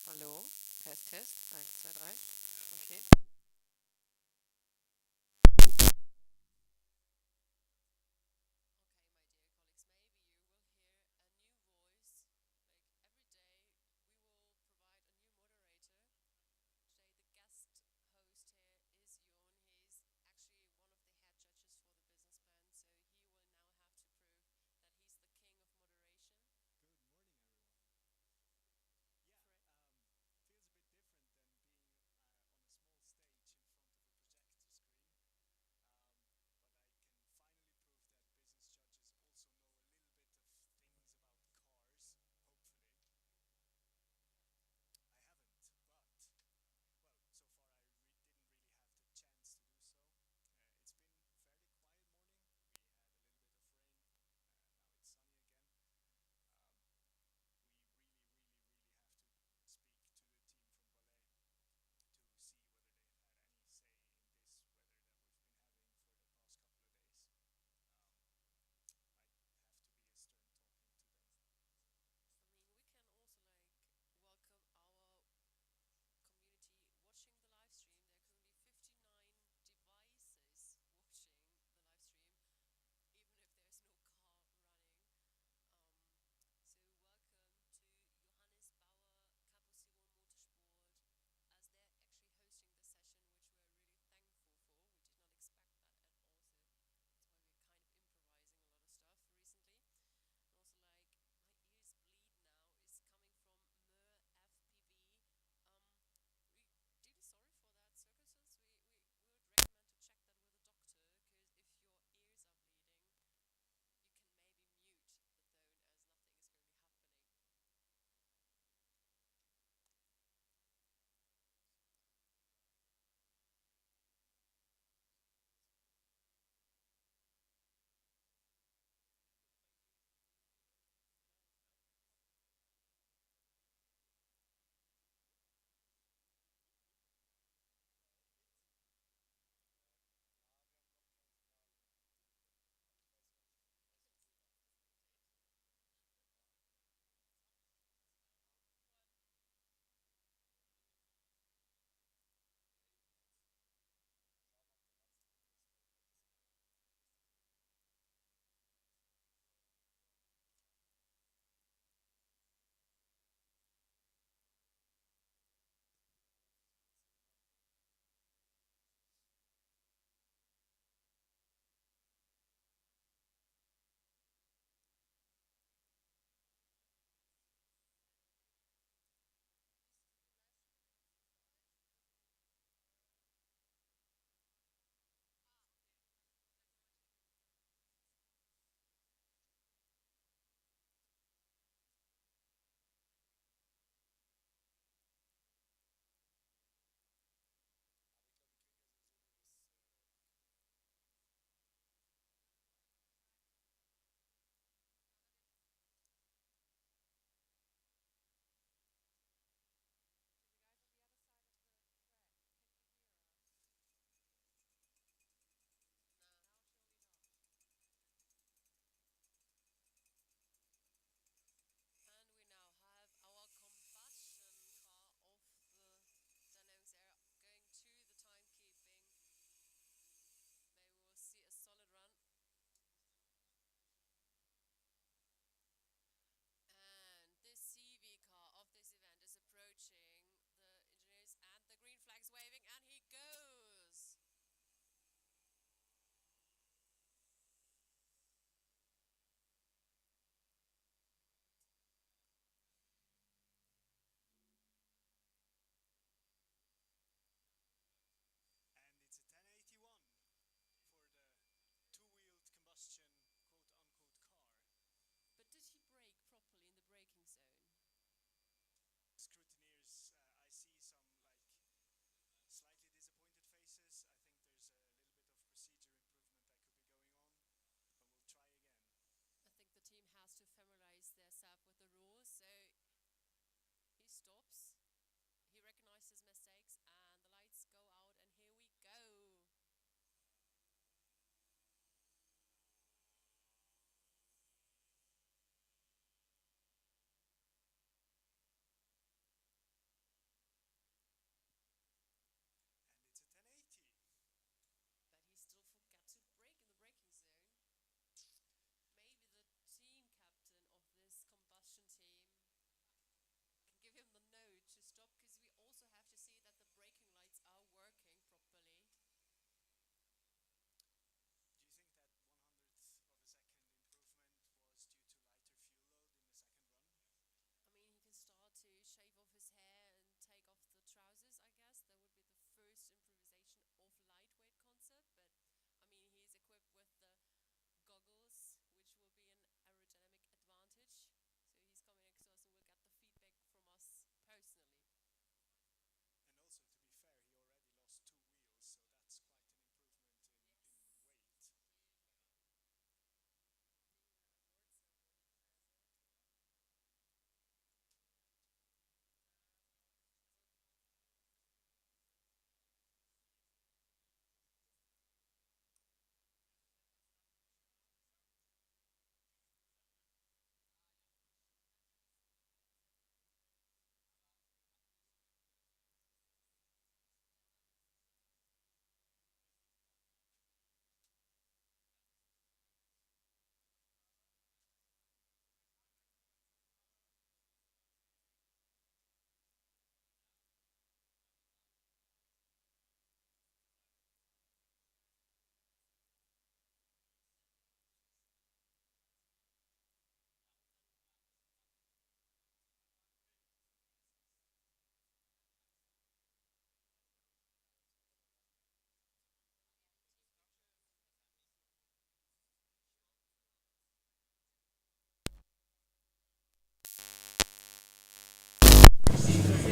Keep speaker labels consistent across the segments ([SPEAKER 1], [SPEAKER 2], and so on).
[SPEAKER 1] Hallo, Test, Test, eins, 2, 3. Okay.
[SPEAKER 2] Good morning, everyone. Yeah, feels a bit different than being on a small stage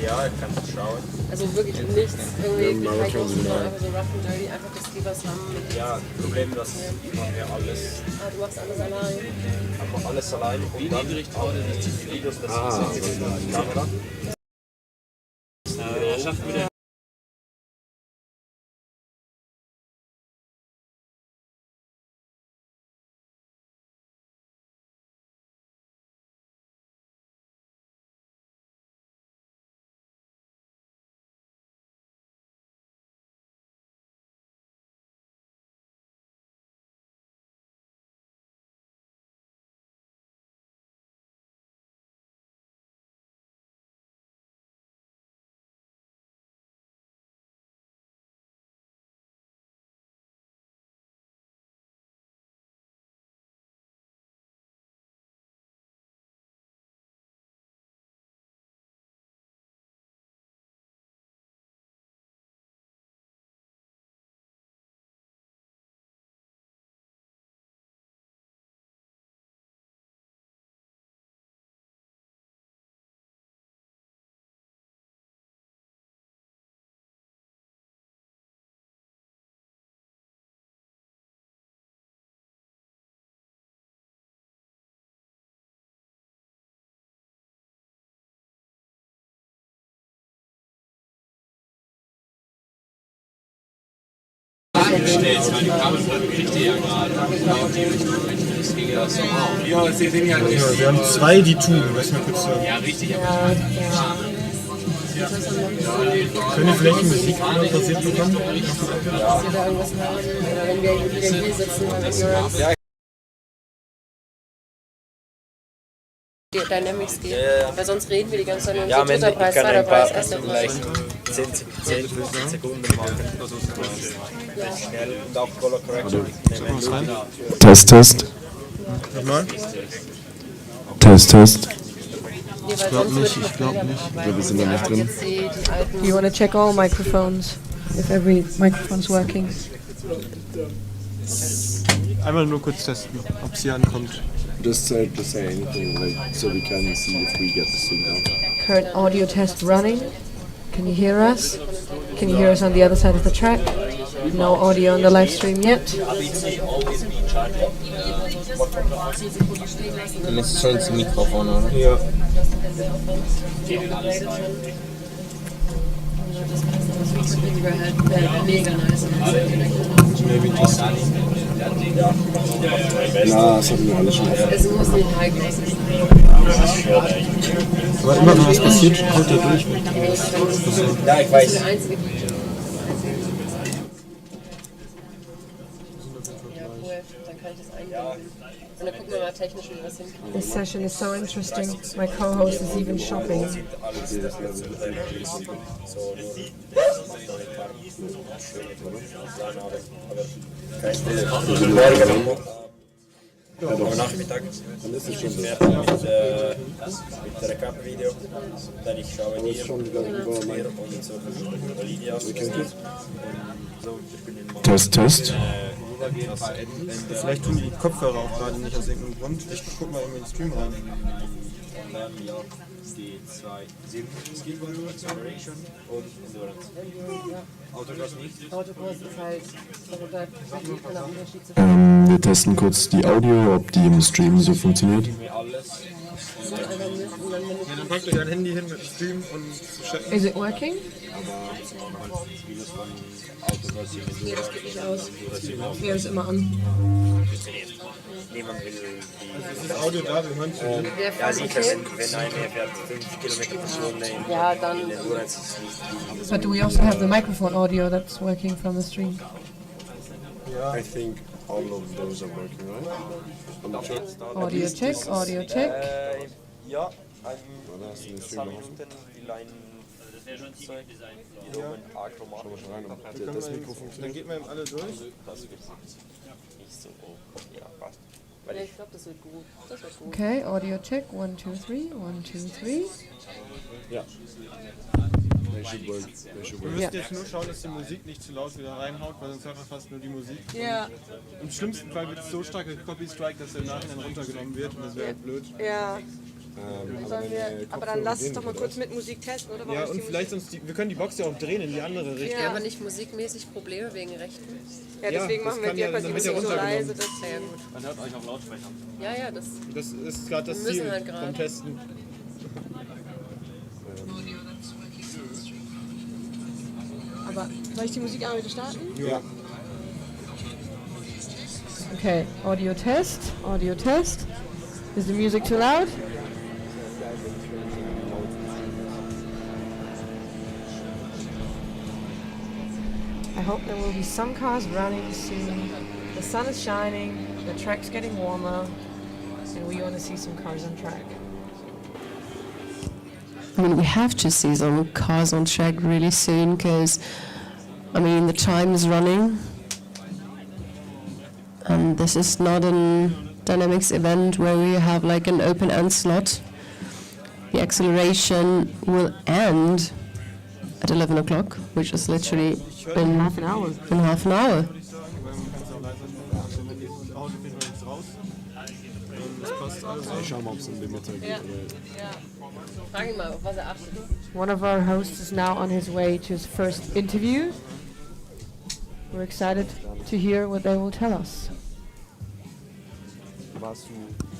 [SPEAKER 3] Ja, kannst du schauen.
[SPEAKER 1] Also wirklich nichts irgendwie einfach so rough and dirty, einfach dass die was haben.
[SPEAKER 3] Ja, Problem, das machen wir alles.
[SPEAKER 1] Ah, du machst alles allein.
[SPEAKER 3] Einfach alles allein und dann auch die Videos, das sind die Kamera.
[SPEAKER 2] Er schafft wieder. Stellst, weil die Kabelplatten kriegt ihr ja gerade. Das ging ja so. Ja, das Ding ja nicht.
[SPEAKER 4] Wir haben zwei, die tun. Lass mal kurz sagen.
[SPEAKER 2] Ja, richtig.
[SPEAKER 4] Können wir vielleicht die Musik pausiert bekommen?
[SPEAKER 1] Dass wir da irgendwas haben. Oder wenn wir hier sitzen, dann Ignorance.
[SPEAKER 3] Ja.
[SPEAKER 1] Dynamics geht. Weil sonst reden wir die ganze Zeit nur
[SPEAKER 3] Ja,
[SPEAKER 1] so dritter Preis, zweiter Preis, erster Preis.
[SPEAKER 3] Vielleicht 10 Sekunden machen. Schnell und auch Color Correction.
[SPEAKER 5] Test, Test.
[SPEAKER 4] Nochmal?
[SPEAKER 5] Test, Test.
[SPEAKER 1] Ich glaube nicht, ich glaube
[SPEAKER 5] nicht. Ich glaube, wir sind da nicht drin.
[SPEAKER 6] Do you want to check all microphones? If every microphone's working?
[SPEAKER 4] Einmal nur kurz testen, ob sie ankommt.
[SPEAKER 5] Just say anything, like, so we can see if we get the signal.
[SPEAKER 6] Current audio test running. Can you hear us? Can you hear us on the other side of the track? No audio on the live stream yet.
[SPEAKER 3] Dann ist schon das Mikrofon, oder?
[SPEAKER 4] Ja.
[SPEAKER 1] Mega nice.
[SPEAKER 5] Na, das hatten wir alle schon.
[SPEAKER 1] Es muss nicht high class sein.
[SPEAKER 4] Aber immer wenn was passiert, holt er durch.
[SPEAKER 3] Ja, ich weiß.
[SPEAKER 1] Der einzige DJ. Ja, cool. Dann kann ich das eingeben. Und dann gucken wir mal technisch, wie wir das hinkriegen.
[SPEAKER 6] This session is so interesting. My co-host is even shopping.
[SPEAKER 3] Am Nachmittag bin ich fertig mit der Recap-Video. Dann ich schaue dir und so Olivia.
[SPEAKER 5] Test, Test.
[SPEAKER 4] Vielleicht tun die Kopfhörer auch gerade nicht aus irgendeinem Grund. Ich guck mal in den Stream rein.
[SPEAKER 3] Und dann ja, die zwei Skill Acceleration und Endurance. Autocross nicht.
[SPEAKER 1] Autokurs ist halt, also da sieht man den Unterschied zu
[SPEAKER 5] Wir testen kurz die Audio, ob die im Stream so funktioniert.
[SPEAKER 3] Alles.
[SPEAKER 4] Ja, dann packt euch ein Handy hin mit dem Stream und checken.
[SPEAKER 6] Is it working?
[SPEAKER 3] Videos von Autocross und Endurance.
[SPEAKER 1] das geht nicht aus.
[SPEAKER 6] Ja, ist immer an.
[SPEAKER 3] Niemand will die.
[SPEAKER 4] Ist das Audio da? Wir hören es.
[SPEAKER 3] Ja, sicher, wenn einer fährt 5 Kilometer pro Stunde
[SPEAKER 1] Ja, dann.
[SPEAKER 3] in Endurance ist nicht.
[SPEAKER 6] But do we also have the microphone audio that's working from the stream?
[SPEAKER 5] I think all of those are working, right?
[SPEAKER 6] Audio check, audio check.
[SPEAKER 3] Ja, ein 10 Minuten will ein Flugzeug um ein paar Chromaten.
[SPEAKER 5] Das Mikro funktioniert.
[SPEAKER 4] Dann geht man eben alle durch.
[SPEAKER 3] Das wird nicht so hoch. Ja, passt.
[SPEAKER 1] Ja, ich glaube, das wird gut. Das wird gut.
[SPEAKER 6] Okay, audio check. 1, 2, 3. 1, 2, 3.
[SPEAKER 5] Ja. They should work. They should
[SPEAKER 4] Wir
[SPEAKER 5] work.
[SPEAKER 4] müssen jetzt nur schauen, dass die Musik nicht zu laut wieder reinhaut, weil sonst hört man fast nur die Musik.
[SPEAKER 1] Ja.
[SPEAKER 4] Im schlimmsten Fall wird es so stark Copy Strike, dass er im Nachhinein runtergenommen wird und das wäre halt blöd.
[SPEAKER 1] Ja. Sollen wir, aber dann lass es doch mal kurz mit Musik testen, oder?
[SPEAKER 4] Ja, und vielleicht sonst, wir können die Box ja auch drehen in die andere Richtung.
[SPEAKER 1] Ja, aber nicht musikmäßig Probleme wegen Rechten. Ja,
[SPEAKER 4] Ja,
[SPEAKER 1] deswegen
[SPEAKER 4] das
[SPEAKER 1] machen wir
[SPEAKER 4] kann
[SPEAKER 1] die
[SPEAKER 4] ja-
[SPEAKER 1] einfach die
[SPEAKER 4] dann wird ja
[SPEAKER 1] Musik so
[SPEAKER 4] runtergenommen.
[SPEAKER 1] leise, das ist ja gut.
[SPEAKER 2] Man hört euch auf Lautsprecher.
[SPEAKER 1] Ja, das.
[SPEAKER 4] Das ist gerade das
[SPEAKER 1] Wir müssen
[SPEAKER 4] Ziel
[SPEAKER 1] halt gerade.
[SPEAKER 4] vom Testen.
[SPEAKER 1] Aber soll ich die Musik einmal wieder starten?
[SPEAKER 5] Ja.
[SPEAKER 6] Okay, audio test, audio test. Is the music too loud? I hope there will be some cars running soon. The sun is shining, the track's getting warmer, and we want to see some cars on track.
[SPEAKER 7] I mean, we have to see some cars on track really soon because, I mean, the time is running. And this is not a dynamics event where we have like an open-end slot. The acceleration will end at 11 o'clock, which is literally in half an hour. In half an hour.
[SPEAKER 4] Würde ich sagen, weil man kann es auch leiser machen, wenn die Auto geht nichts raus. Das passt alles.
[SPEAKER 5] Schauen wir, ob es in der Mitte geht.
[SPEAKER 1] Frag ihn mal, auf was achtet.
[SPEAKER 6] One of our hosts is now on his way to his first interview. We're excited to hear what they will tell us.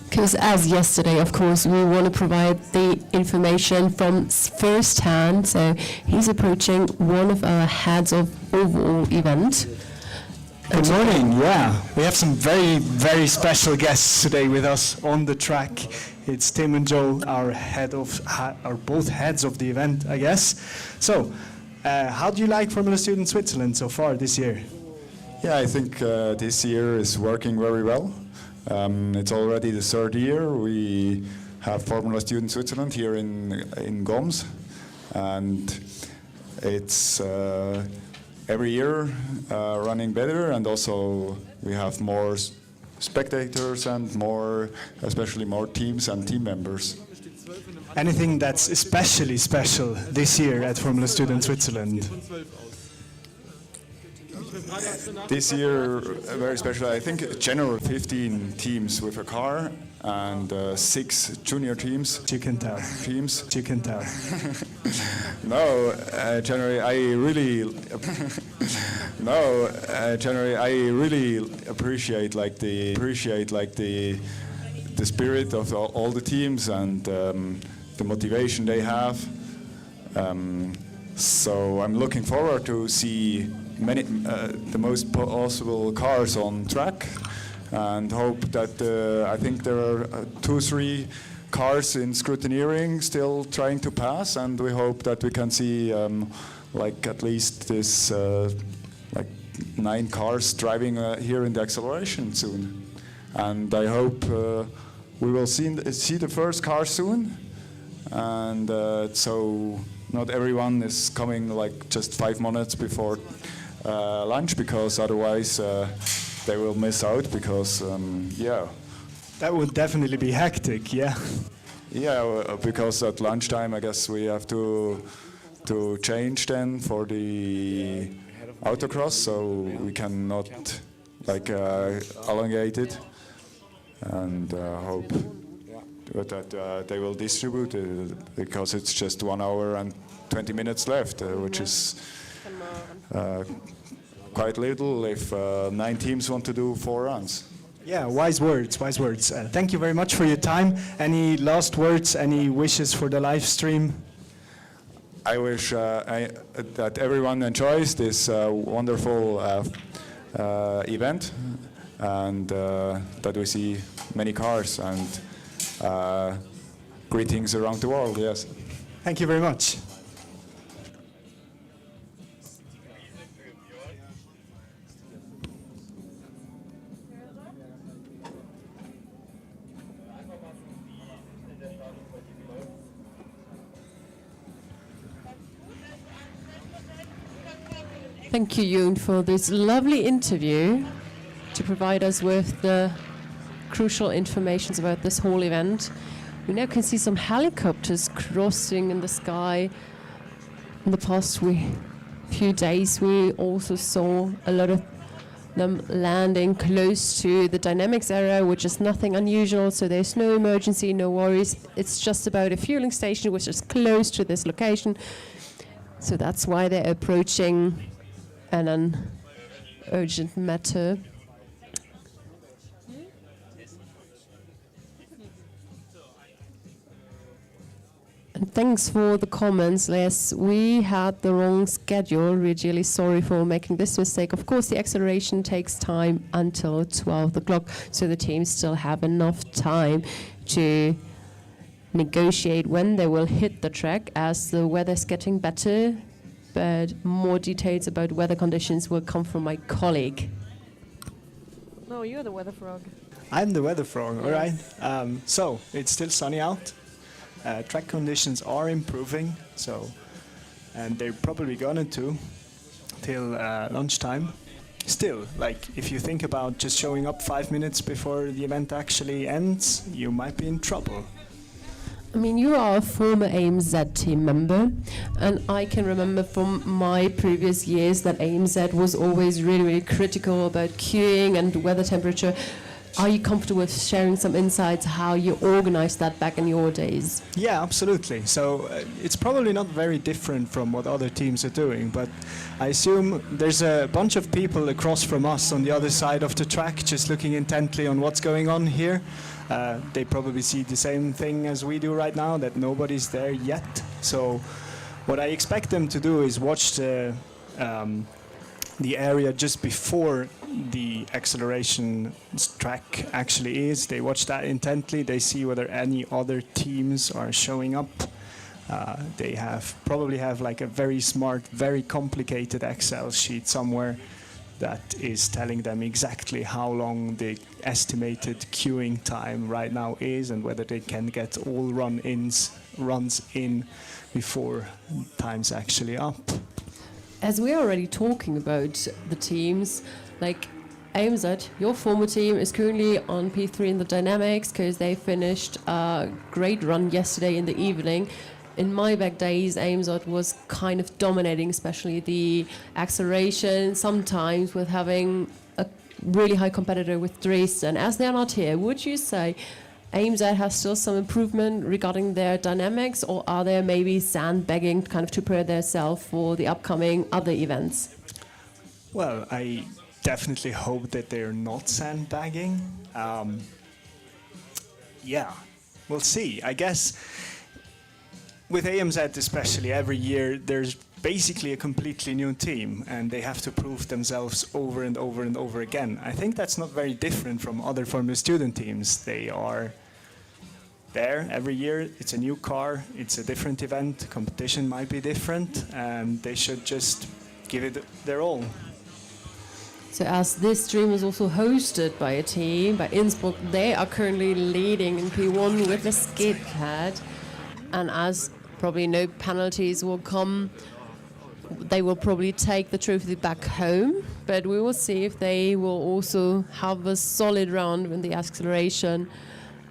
[SPEAKER 7] Because as yesterday, of course, we want to provide the information from first hand. So he's approaching one of our heads of overall event.
[SPEAKER 8] Good morning. Yeah, we have some very, very special guests today with us on the track. It's Tim and Joel, our both heads of the event, I guess. So, how do you like Formula Student Switzerland so far this year?
[SPEAKER 9] Yeah, I think this year is working very well. It's already the third year we have Formula Student Switzerland here in Goms, and it's every year running better, and also we have more spectators and especially more teams and team members.
[SPEAKER 8] Anything that's especially special this year at Formula Student Switzerland?
[SPEAKER 9] This year, very special. I think general 15 teams with a car and 6 junior teams.
[SPEAKER 8] You can tell. You can tell.
[SPEAKER 9] No, generally I really appreciate the spirit of all the teams and the motivation they have. So I'm looking forward to see the most possible cars on track, and hope that I think there are 2-3 cars in scrutineering still trying to pass, and we hope that we can see like at least this like 9 cars driving here in the acceleration soon, and I hope we will see the first car soon, and so not everyone is coming like just 5 minutes before lunch, because otherwise they will miss out, because yeah.
[SPEAKER 8] That would definitely be hectic, yeah.
[SPEAKER 9] Yeah, because at lunchtime I guess we have to change then for the autocross, so we cannot like elongate it, and hope that they will distribute it, because it's just 1 hour and 20 minutes left, which is quite little if 9 teams want to do 4 runs.
[SPEAKER 8] Yeah, wise words, wise words. Thank you very much for your time. Any last words, any wishes for the live stream?
[SPEAKER 9] I wish that everyone enjoys this wonderful event, and that we see many cars and greetings around the world, yes.
[SPEAKER 8] Thank you very much.
[SPEAKER 7] Thank you, Yoon, for this lovely interview to provide us with the crucial information about this whole event. We now can see some helicopters crossing in the sky. In the past few days, we also saw a lot of them landing close to the dynamics area, which is nothing unusual, so there's no emergency, no worries. It's just about a fueling station which is close to this location. So that's why they're approaching an urgent matter. And thanks for the comments, Les. We had the wrong schedule. We're really sorry for making this mistake. Of course, the acceleration takes time until 12 o'clock, so the teams still have enough time to negotiate when they will hit the track as the weather's getting better. But more details about weather conditions will come from my colleague.
[SPEAKER 6] No, you're the weather frog.
[SPEAKER 8] I'm the weather frog, all right. So it's still sunny out. Track conditions are improving, and they're probably gonna to till lunchtime. Still, like if you think about just showing up 5 minutes before the event actually ends, you might be in trouble.
[SPEAKER 7] I mean, you are a former AMZ team member, and I can remember from my previous years that AMZ was always really, really critical about queuing and weather temperature. Are you comfortable with sharing some insights how you organized that back in your days?
[SPEAKER 8] Yeah, absolutely. So it's probably not very different from what other teams are doing, but I assume there's a bunch of people across from us on the other side of the track just looking intently on what's going on here. They probably see the same thing as we do right now, that nobody's there yet. So what I expect them to do is watch the area just before the acceleration track actually is. They watch that intently. They see whether any other teams are showing up. They probably have like a very smart, very complicated Excel sheet somewhere that is telling them exactly how long the estimated queuing time right now is and whether they can get all runs in before time's actually up.
[SPEAKER 7] As we're already talking about the teams, like AMZ, your former team is currently on P3 in the dynamics because they finished a great run yesterday in the evening. In my back days, AMZ was kind of dominating, especially the acceleration, sometimes with having a really high competitor with Dresden. As they're not here, would you say AMZ has still some improvement regarding their dynamics, or are they maybe sandbagging kind of to prepare themselves for the upcoming other events?
[SPEAKER 8] Well, I definitely hope that they're not sandbagging. Yeah, we'll see. I guess with AMZ especially, every year there's basically a completely new team and they have to prove themselves over and over and over again. I think that's not very different from other Formula Student teams. They are there every year. It's a new car, it's a different event, competition might be different, and they should just give it their all.
[SPEAKER 7] So as this stream is also hosted by a team, by Insbrook, they are currently leading in P1 with a skid pad. And as probably no penalties will come, they will probably take the trophy back home. But we will see if they will also have a solid round in the acceleration.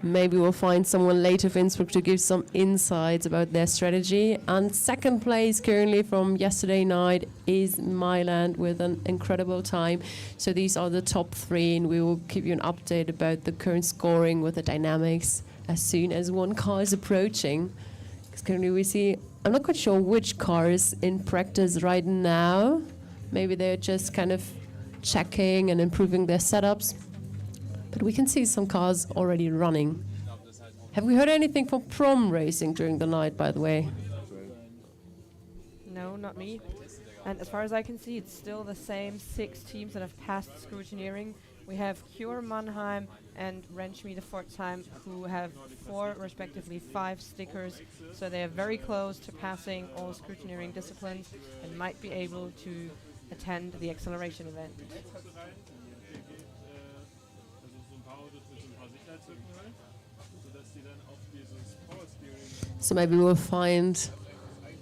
[SPEAKER 7] Maybe we'll find someone later for Innsbruck to give some insights about their strategy. And second place currently from yesterday night is Myland with an incredible time. So these are the top three, and we will give you an update about the current scoring with the dynamics as soon as one car is approaching. Because currently we see, I'm not quite sure which car is in practice right now. Maybe they're just kind of checking and improving their setups. But we can see some cars already running. Have we heard anything from prom racing during the night, by the way?
[SPEAKER 6] No, not me. And as far as I can see, it's still the same 6 teams that have passed scrutineering. We have Cure Mannheim and Renschmiede Pforzheim, who have 4, respectively 5 stickers. So they are very close to passing all scrutineering disciplines and might be able to attend the acceleration event.
[SPEAKER 7] So maybe we'll find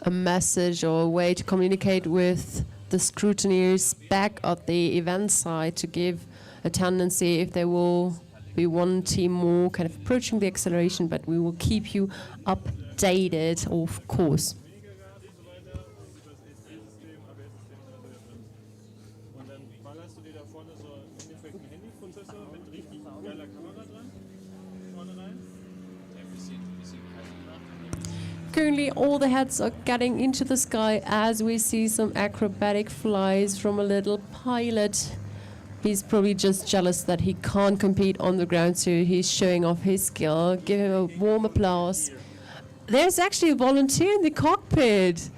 [SPEAKER 7] a message or a way to communicate with the scrutineers back at the event side to give a tendency if there will be one team more kind of approaching the acceleration, but we will keep you updated, of course.
[SPEAKER 4] Und dann ballerst du dir da vorne so
[SPEAKER 7] currently all the heads are getting into the sky as we see some acrobatic flies from a little pilot. He's probably just jealous that he can't compete on the ground, so he's showing off his skill. Give him a warm applause. There's actually a volunteer in the cockpit.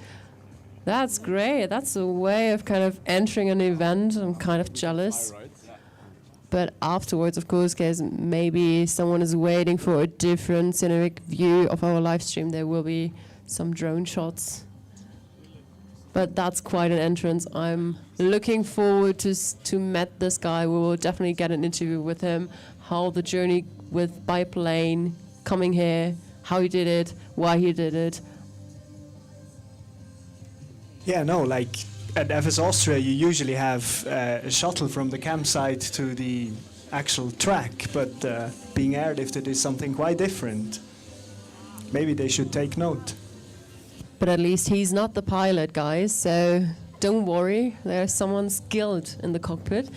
[SPEAKER 7] That's great. That's a way of kind of entering an event. I'm kind of jealous. But afterwards, of course, because maybe someone is waiting for a different cinematic view of our live stream, there will be some drone shots. But that's quite an entrance. I'm looking forward to meet this guy. We will definitely get an interview with him, how the journey with biplane, coming here, how he did it, why he did it.
[SPEAKER 8] Yeah, no, like at FS Austria, you usually have a shuttle from the campsite to the actual track, but being airlifted is something quite different. Maybe they should take note.
[SPEAKER 7] But at least he's not the pilot, guys, so don't worry. There's someone skilled in the cockpit,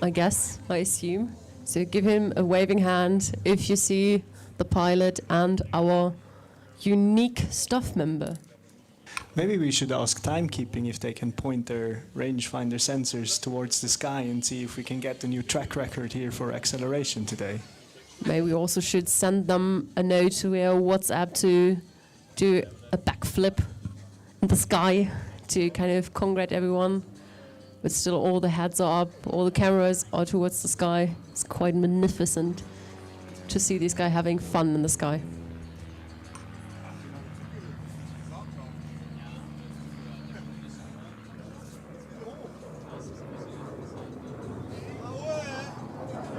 [SPEAKER 7] I guess, I assume. So give him a waving hand if you see the pilot and our unique staff member.
[SPEAKER 8] Maybe we should ask timekeeping if they can point their rangefinder sensors towards the sky and see if we can get the new track record here for acceleration today.
[SPEAKER 7] Maybe we also should send them a note via WhatsApp to do a backflip in the sky to kind of congratulate everyone. But still all the heads are up, all the cameras are towards the sky. It's quite magnificent to see this guy having fun in the sky.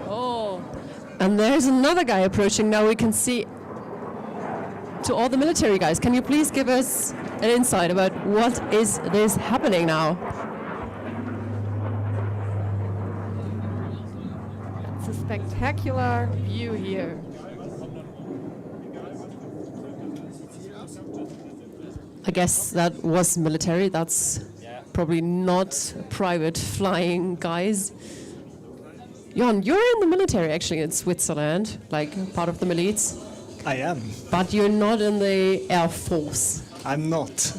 [SPEAKER 7] Oh, and there's another guy approaching. Now we can see to all the military guys. Can you please give us an insight about what is this happening now?
[SPEAKER 6] It's a spectacular view here.
[SPEAKER 7] I guess that was military. That's probably not private flying guys. Jon, you're in the military actually in Switzerland, like part of the militia.
[SPEAKER 8] I am.
[SPEAKER 7] But you're not in the Air Force.
[SPEAKER 8] I'm not.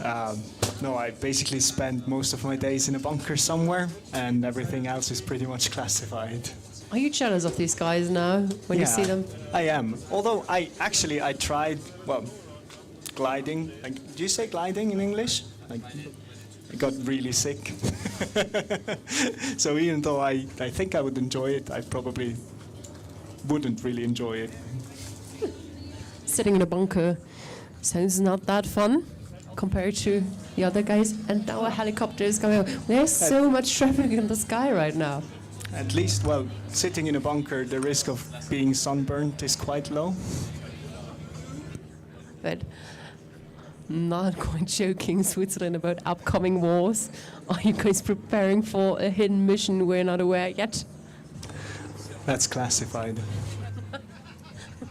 [SPEAKER 8] No, I basically spend most of my days in a bunker somewhere, and everything else is pretty much classified.
[SPEAKER 7] Are you jealous of these guys now when you see them?
[SPEAKER 8] I am. Although I tried, well, gliding. Like, do you say gliding in English? Like, I got really sick. So even though I think I would enjoy it, I probably wouldn't really enjoy it.
[SPEAKER 7] Sitting in a bunker sounds not that fun compared to the other guys. And now a helicopter is coming up. There's so much traffic in the sky right now.
[SPEAKER 8] At least, well, sitting in a bunker, the risk of being sunburned is quite low.
[SPEAKER 7] But not quite joking, Switzerland, about upcoming wars. Are you guys preparing for a hidden mission we're not aware yet?
[SPEAKER 8] That's classified.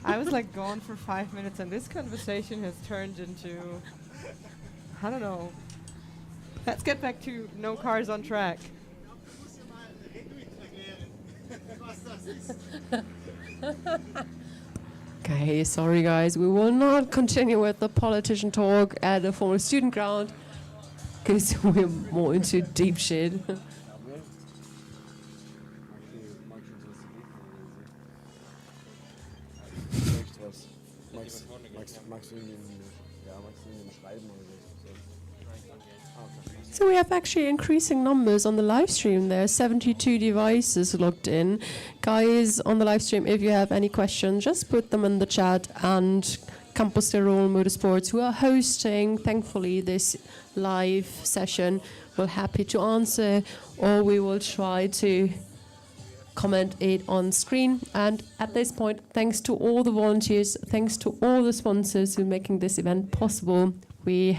[SPEAKER 6] I was like gone for 5 minutes and this conversation has turned into, I don't know. Let's get back to no cars on track.
[SPEAKER 7] Okay, sorry guys, we will not continue with the politician talk at the former student ground because we're more into deep shit. So we have actually increasing numbers on the live stream. There are 72 devices logged in. Guys on the live stream, if you have any questions, just put them in the chat, and Campus Tirol Motorsports, who are hosting, thankfully, this live session, we're happy to answer, or we will try to comment it on screen. And at this point, thanks to all the volunteers, thanks to all the sponsors who are making this event possible. We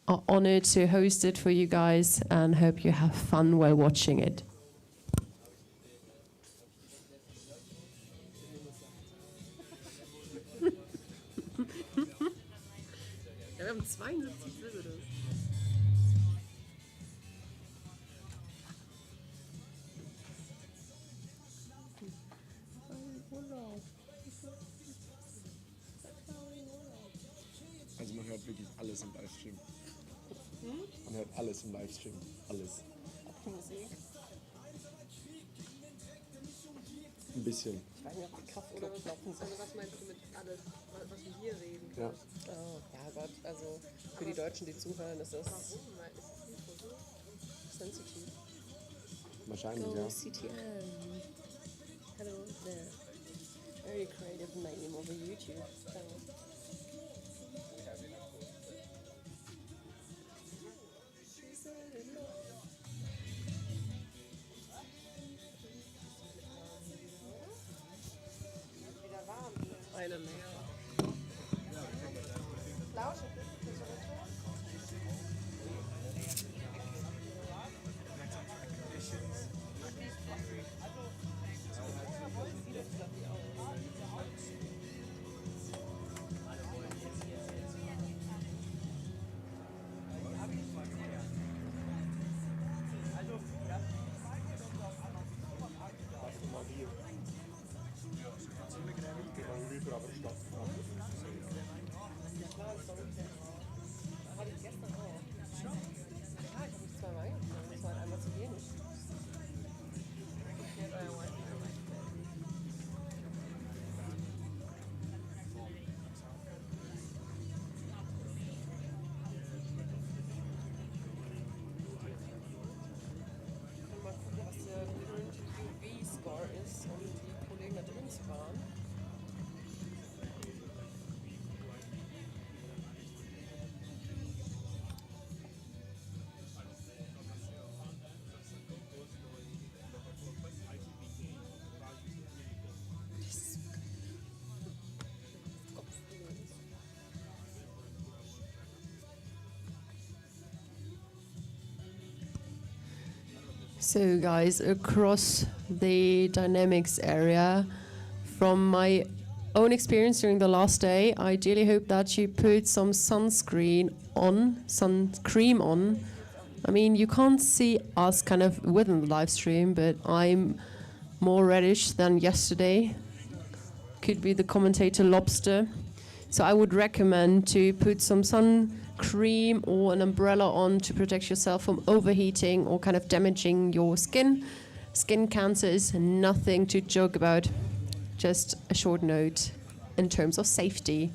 [SPEAKER 7] are honored to host it for you guys and hope you have fun while watching it. Wir haben 72 visitors.
[SPEAKER 5] Also man hört wirklich alles im Livestream. Man hört alles im Livestream. Alles.
[SPEAKER 1] Musik.
[SPEAKER 5] Ein bisschen.
[SPEAKER 1] Ich weiß nicht, ob die Kraftknopf klopfen sind. Was meinst du mit alles, was wir hier reden?
[SPEAKER 5] Ja.
[SPEAKER 1] Oh, ja Gott, also für die Deutschen, die zuhören, ist das... Warum? Weil ist das nicht so sensitiv?
[SPEAKER 5] Wahrscheinlich,
[SPEAKER 1] Go
[SPEAKER 5] ja.
[SPEAKER 1] CTM. Hello there. Very creative name over YouTube. Eine mehr. Hatte ich gestern auch. Ja, ich habe mich zweimal eingetragen. Das war halt einmal zu wenig. Erklärt euer Wifi am mal gucken, was der Current UV-Score ist, um die Kollegen da drin zu fahren.
[SPEAKER 7] So guys, across the dynamics area, from my own experience during the last day, I ideally hope that you put some sunscreen on. I mean, you can't see us kind of within the live stream, but I'm more reddish than yesterday. Could be the commentator Lobster. So I would recommend to put some sun cream or an umbrella on to protect yourself from overheating or kind of damaging your skin. Skin cancer is nothing to joke about. Just a short note in terms of safety.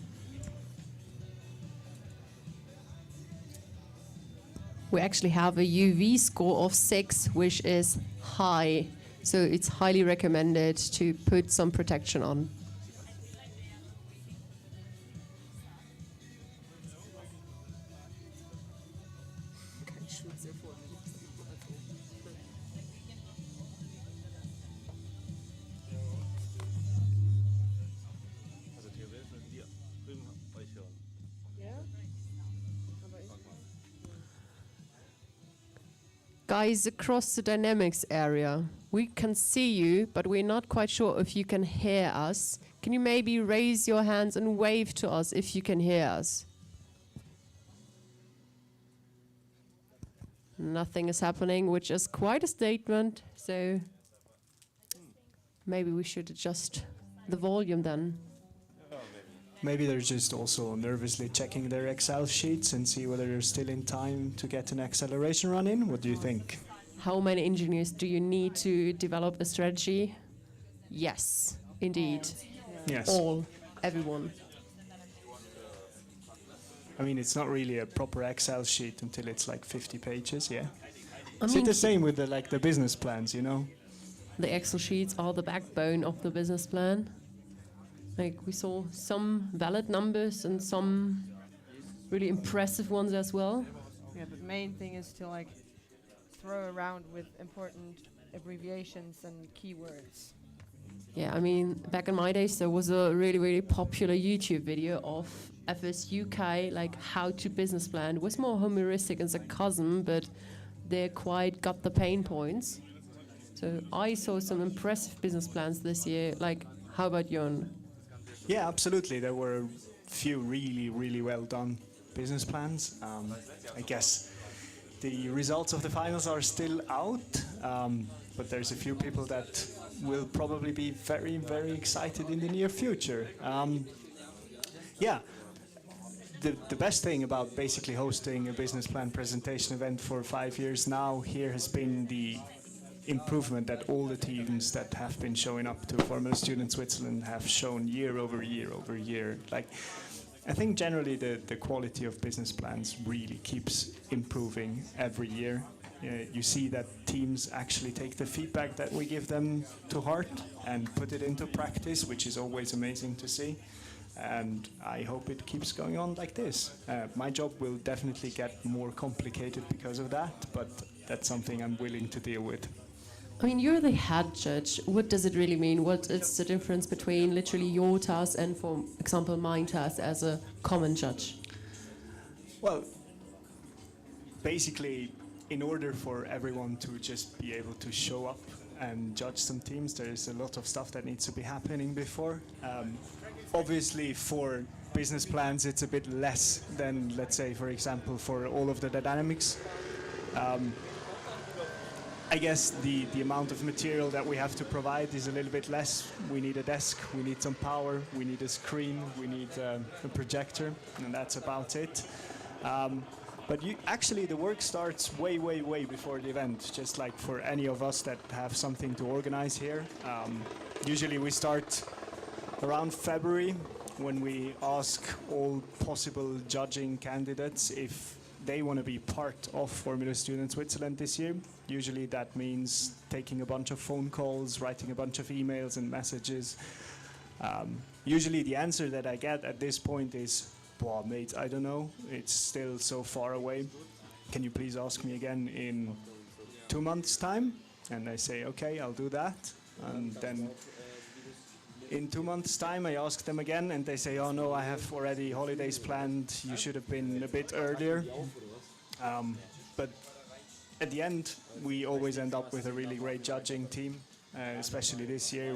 [SPEAKER 7] We actually have a UV score of 6, which is high. So it's highly recommended to put some protection on.
[SPEAKER 4] Also theoretisch müssen die drüben euch hören.
[SPEAKER 1] Ja? Aber ich...
[SPEAKER 7] Guys, across the dynamics area, we can see you, but we're not quite sure if you can hear us. Can you maybe raise your hands and wave to us if you can hear us? Nothing is happening, which is quite a statement, so maybe we should adjust the volume then.
[SPEAKER 8] Maybe they're just also nervously checking their Excel sheets and see whether they're still in time to get an acceleration run in. What do you think?
[SPEAKER 7] How many engineers do you need to develop a strategy? Yes, indeed.
[SPEAKER 8] Yes.
[SPEAKER 7] All, everyone.
[SPEAKER 8] I mean, it's not really a proper Excel sheet until it's like 50 pages, yeah?
[SPEAKER 7] I
[SPEAKER 8] Is
[SPEAKER 7] mean,
[SPEAKER 8] it the same with the business plans, you know?
[SPEAKER 7] the Excel sheets are the backbone of the business plan. Like, we saw some valid numbers and some really impressive ones as well.
[SPEAKER 6] Yeah, the main thing is to like throw around with important abbreviations and keywords.
[SPEAKER 7] Yeah, I mean, back in my days, there was a really, really popular YouTube video of FSCH, like how to business plan. It was more humoristic and sarcasm, but they quite got the pain points. So I saw some impressive business plans this year. Like, how about Jon?
[SPEAKER 8] Yeah, absolutely. There were a few really, really well done business plans. I guess the results of the finals are still out, but there's a few people that will probably be very, very excited in the near future. Yeah, the best thing about basically hosting a business plan presentation event for 5 years now here has been the improvement that all the teams that have been showing up to Formula Student Switzerland have shown year over year over year. Like, I think generally the quality of business plans really keeps improving every year. You see that teams actually take the feedback that we give them to heart and put it into practice, which is always amazing to see. And I hope it keeps going on like this. My job will definitely get more complicated because of that, but that's something I'm willing to deal with.
[SPEAKER 7] I mean, you're the head judge. What does it really mean? What is the difference between literally your task and, for example, my task as a common judge?
[SPEAKER 8] Well, basically, in order for everyone to just be able to show up and judge some teams, there is a lot of stuff that needs to be happening before. Obviously, for business plans, it's a bit less than, let's say, for example, for all of the dynamics. I guess the amount of material that we have to provide is a little bit less. We need a desk, we need some power, we need a screen, we need a projector, and that's about it. But actually the work starts way, way, way before the event, just like for any of us that have something to organize here. Usually we start around February when we ask all possible judging candidates if they want to be part of Formula Student Switzerland this year. Usually that means taking a bunch of phone calls, writing a bunch of emails and messages. Usually the answer that I get at this point is, "Boah, mate, I don't know. It's still so far away. Can you please ask me again in 2 months' time?" And I say, "Okay, I'll do that." And then in 2 months' time, I ask them again, and they say, "Oh no, I have already holidays planned. You should have been a bit earlier." But at the end, we always end up with a really great judging team, especially this year.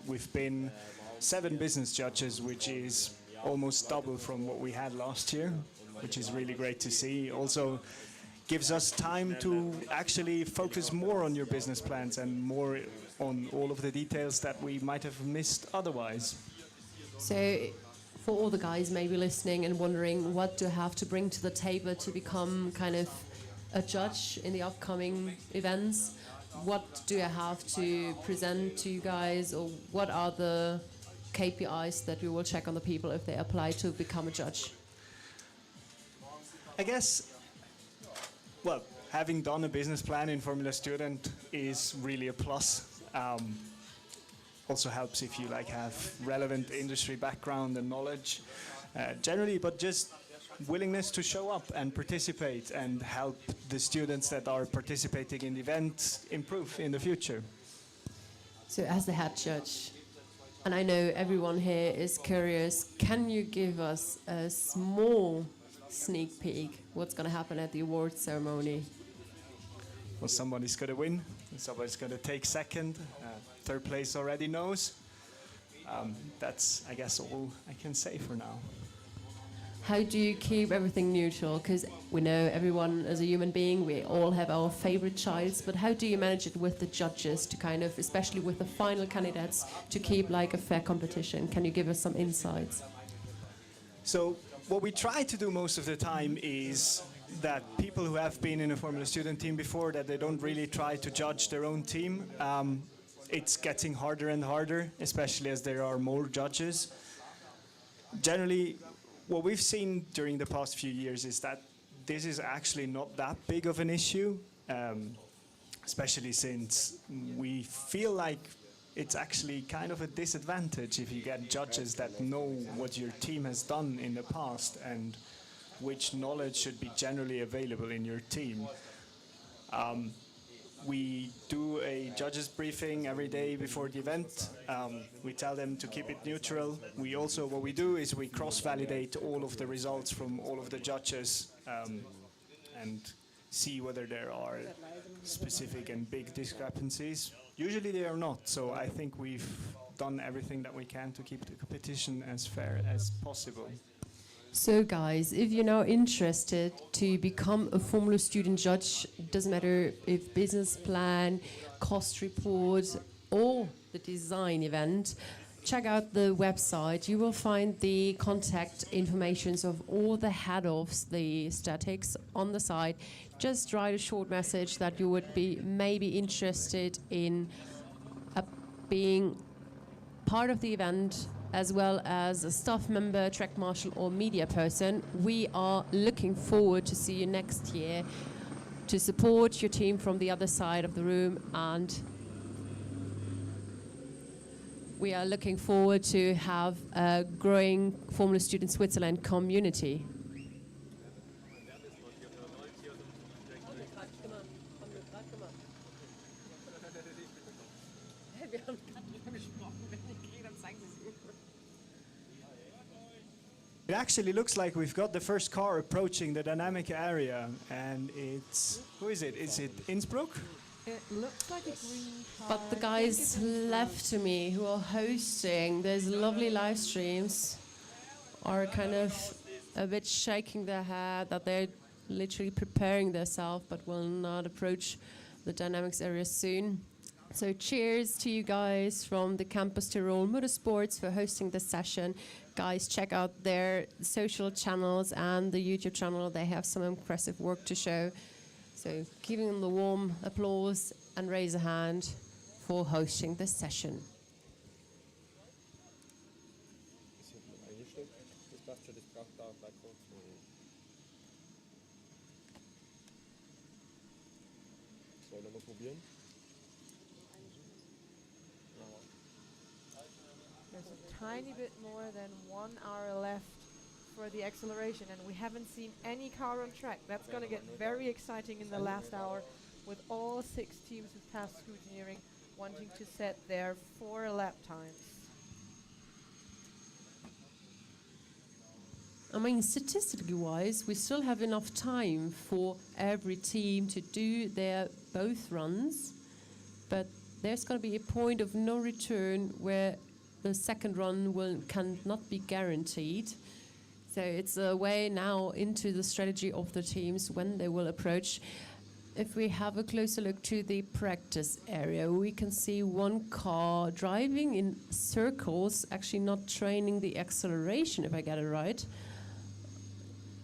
[SPEAKER 8] We've been 7 business judges, which is almost double from what we had last year, which is really great to see. Also gives us time to actually focus more on your business plans and more on all of the details that we might have missed otherwise.
[SPEAKER 7] So for all the guys maybe listening and wondering what do I have to bring to the table to become kind of a judge in the upcoming events, what do I have to present to you guys, or what are the KPIs that we will check on the people if they apply to become a judge?
[SPEAKER 8] I guess, well, having done a business plan in Formula Student is really a plus. Also helps if you have relevant industry background and knowledge generally, but just willingness to show up and participate and help the students that are participating in the event improve in the future.
[SPEAKER 7] So as the head judge, and I know everyone here is curious, can you give us a small sneak peek what's going to happen at the awards ceremony?
[SPEAKER 8] Well, somebody's going to win, somebody's going to take second, third place already knows. That's, I guess, all I can say for now.
[SPEAKER 7] How do you keep everything neutral? Because we know everyone as a human being, we all have our favorite childs, but how do you manage it with the judges to kind of, especially with the final candidates, to keep a fair competition? Can you give us some insights?
[SPEAKER 8] So what we try to do most of the time is that people who have been in a Formula Student team before, that they don't really try to judge their own team. It's getting harder and harder, especially as there are more judges. Generally, what we've seen during the past few years is that this is actually not that big of an issue, especially since we feel like it's actually kind of a disadvantage if you get judges that know what your team has done in the past and which knowledge should be generally available in your team. We do a judges briefing every day before the event. We tell them to keep it neutral. We also, what we do is we cross-validate all of the results from all of the judges and see whether there are specific and big discrepancies. Usually they are not, so I think we've done everything that we can to keep the competition as fair as possible.
[SPEAKER 7] So guys, if you're now interested to become a Formula Student judge, it doesn't matter if business plan, cost report, or the design event, check out the website. You will find the contact informations of all the head of the statics on the site. Just write a short message that you would be maybe interested in being part of the event, as well as a staff member, track marshal, or media person. We are looking forward to see you next year, to support your team from the other side of the room, and we are looking forward to have a growing Formula Student Switzerland community.
[SPEAKER 8] It actually looks like we've got the first car approaching the dynamic area, and it's, who is it? Is it Insbrook?
[SPEAKER 6] It looks like a green car.
[SPEAKER 7] But the guys left to me who are hosting those lovely live streams are kind of a bit shaking their head that they're literally preparing themselves but will not approach the dynamics area soon. So cheers to you guys from the Campus Tirol Motorsports for hosting this session. Guys, check out their social channels and the YouTube channel. They have some impressive work to show. So giving them the warm applause and raise a hand for hosting this session.
[SPEAKER 6] There's a tiny bit more than 1 hour left for the acceleration, and we haven't seen any car on track. That's going to get very exciting in the last hour, with all 6 teams who've passed scrutineering wanting to set their 4 lap times.
[SPEAKER 7] I mean, statistically wise, we still have enough time for every team to do their both runs, but there's going to be a point of no return where the second run cannot be guaranteed. So it's a way now into the strategy of the teams when they will approach. If we have a closer look to the practice area, we can see one car driving in circles, actually not training the acceleration, if I get it right.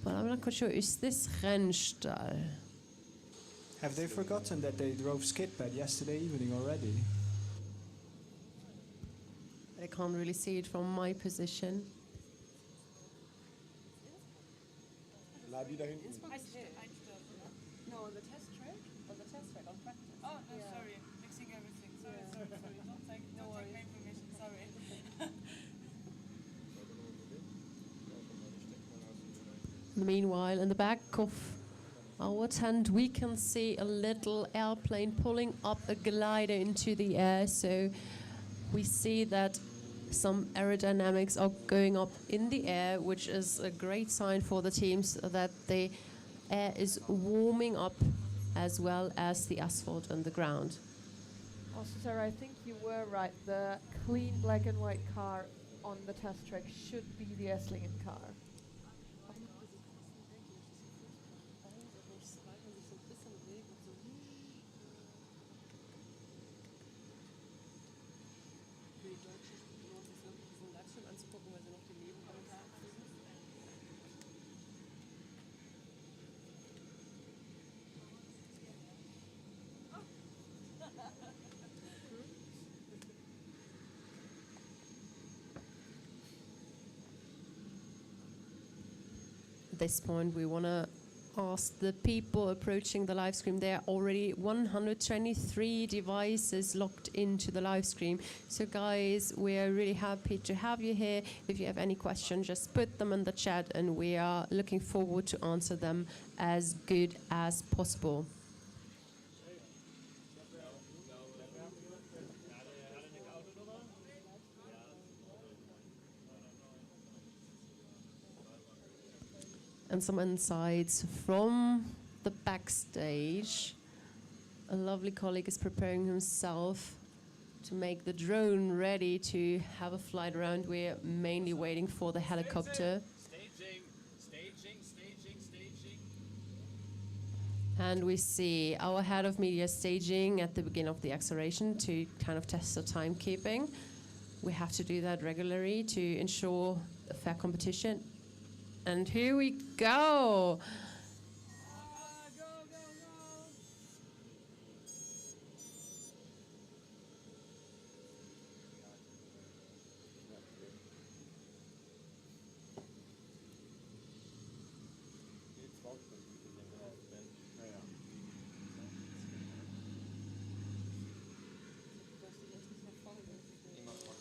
[SPEAKER 7] But I'm not quite sure, is this Rennstall?
[SPEAKER 8] Have they forgotten that they drove skid pad yesterday evening already?
[SPEAKER 7] I can't really see it from my position.
[SPEAKER 5] Na, die da hinten.
[SPEAKER 1] No, on the test track? On the test track, on practice.
[SPEAKER 10] Oh, no, sorry. Mixing everything. Sorry. Don't take my information. Sorry.
[SPEAKER 7] Meanwhile, in the back of our tent, we can see a little airplane pulling up a glider into the air. So we see that some aerodynamics are going up in the air, which is a great sign for the teams that the air is warming up as well as the asphalt and the ground.
[SPEAKER 6] Also, Sarah, I think you were right. The clean black and white car on the test track should be the Esslingen car.
[SPEAKER 7] At this point, we want to ask the people approaching the live stream. There are already 123 devices logged into the live stream. So guys, we are really happy to have you here. If you have any questions, just put them in the chat and we are looking forward to answer them as good as possible. And some insights from the backstage. A lovely colleague is preparing himself to make the drone ready to have a flight around. We're mainly waiting for the helicopter. Staging. And we see our head of media staging at the beginning of the acceleration to kind of test the timekeeping. we have to do that regularly to ensure a fair competition. And here we go.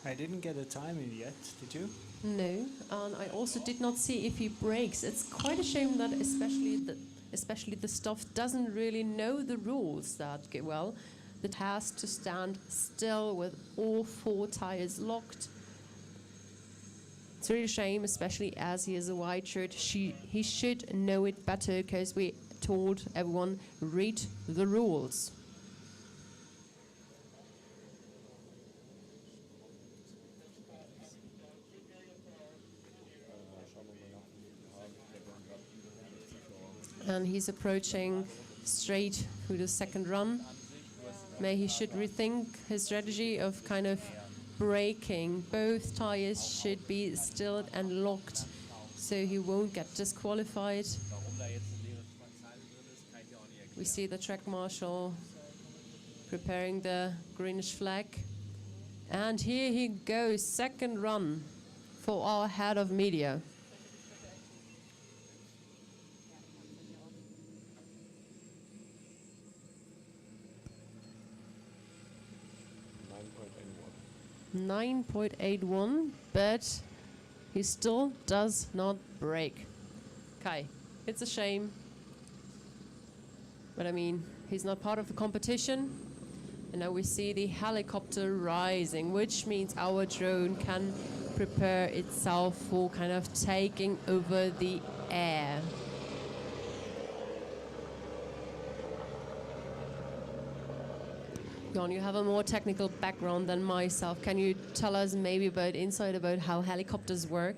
[SPEAKER 8] I didn't get a timing yet, did you?
[SPEAKER 7] No, and I also did not see if he breaks. It's quite a shame that especially the staff doesn't really know the rules that well. That has to stand still with all 4 tires locked. It's really a shame, especially as he is a white shirt. He should know it better, because we told everyone, read the rules. And he's approaching straight through the second run. Maybe he should rethink his strategy of kind of braking. Both tires should be still and locked, so he won't get disqualified. We see the track marshal preparing the greenish flag. And here he goes, second run for our head of media. .81, but he still does not break. Kai, it's a shame. But I mean, he's not part of the competition. And now we see the helicopter rising, which means our drone can prepare itself for kind of taking over the air. Jon, you have a more technical background than myself. Can you tell us maybe about how helicopters work?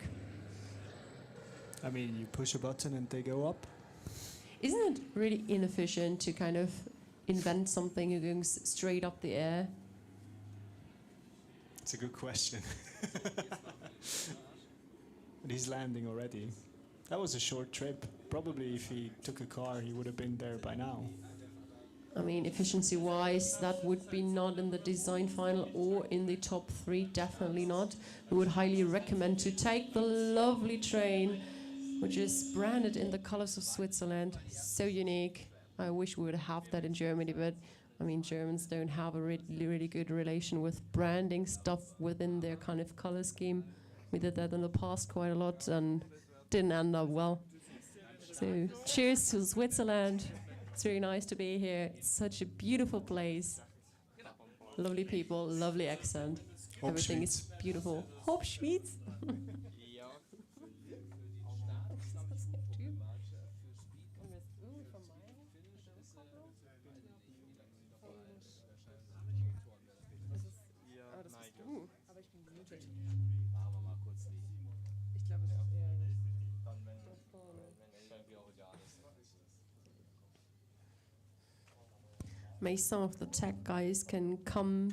[SPEAKER 8] I mean, you push a button and they go up.
[SPEAKER 7] Isn't it really inefficient to kind of invent something you're going straight up the air?
[SPEAKER 8] It's a good question. But he's landing already. That was a short trip. Probably if he took a car, he would have been there by now.
[SPEAKER 7] I mean, efficiency-wise, that would be not in the design final or in the top 3, definitely not. We would highly recommend to take the lovely train, which is branded in the colors of Switzerland. So unique. I wish we would have that in Germany, but I mean, Germans don't have a really good relation with branding stuff within their kind of color scheme. We did that in the past quite a lot and didn't end up well. So cheers to Switzerland. It's really nice to be here. It's such a beautiful place. Lovely people, lovely accent. Everything is beautiful. Hopschwitz. Maybe some of the tech guys can come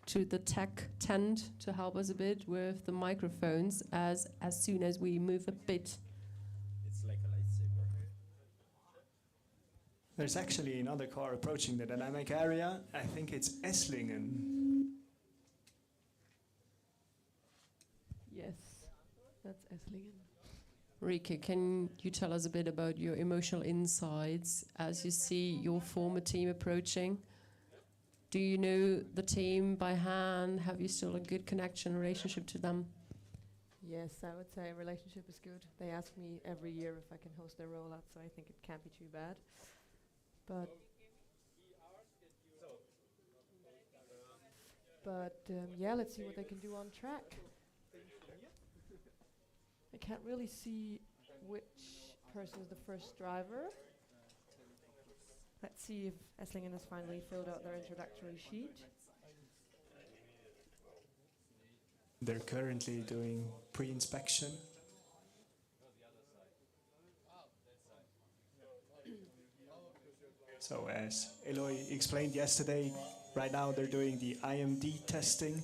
[SPEAKER 7] to the tech tent to help us a bit with the microphones as soon as we move a bit.
[SPEAKER 3] It's like a lightsaber.
[SPEAKER 8] There's actually another car approaching the dynamic area. I think it's Esslingen.
[SPEAKER 6] Yes, that's Esslingen.
[SPEAKER 7] Rike, can you tell us a bit about your emotional insights as you see your former team approaching? Do you know the team by hand? Have you still a good connection, relationship to them?
[SPEAKER 6] Yes, I would say relationship is good. They ask me every year if I can host their rollout, so I think it can't be too bad. But yeah, let's see what they can do on track. I can't really see which person is the first driver. Let's see if Esslingen has finally filled out their introductory sheet.
[SPEAKER 8] They're currently doing pre-inspection. So as Eloy explained yesterday, right now they're doing the IMD testing.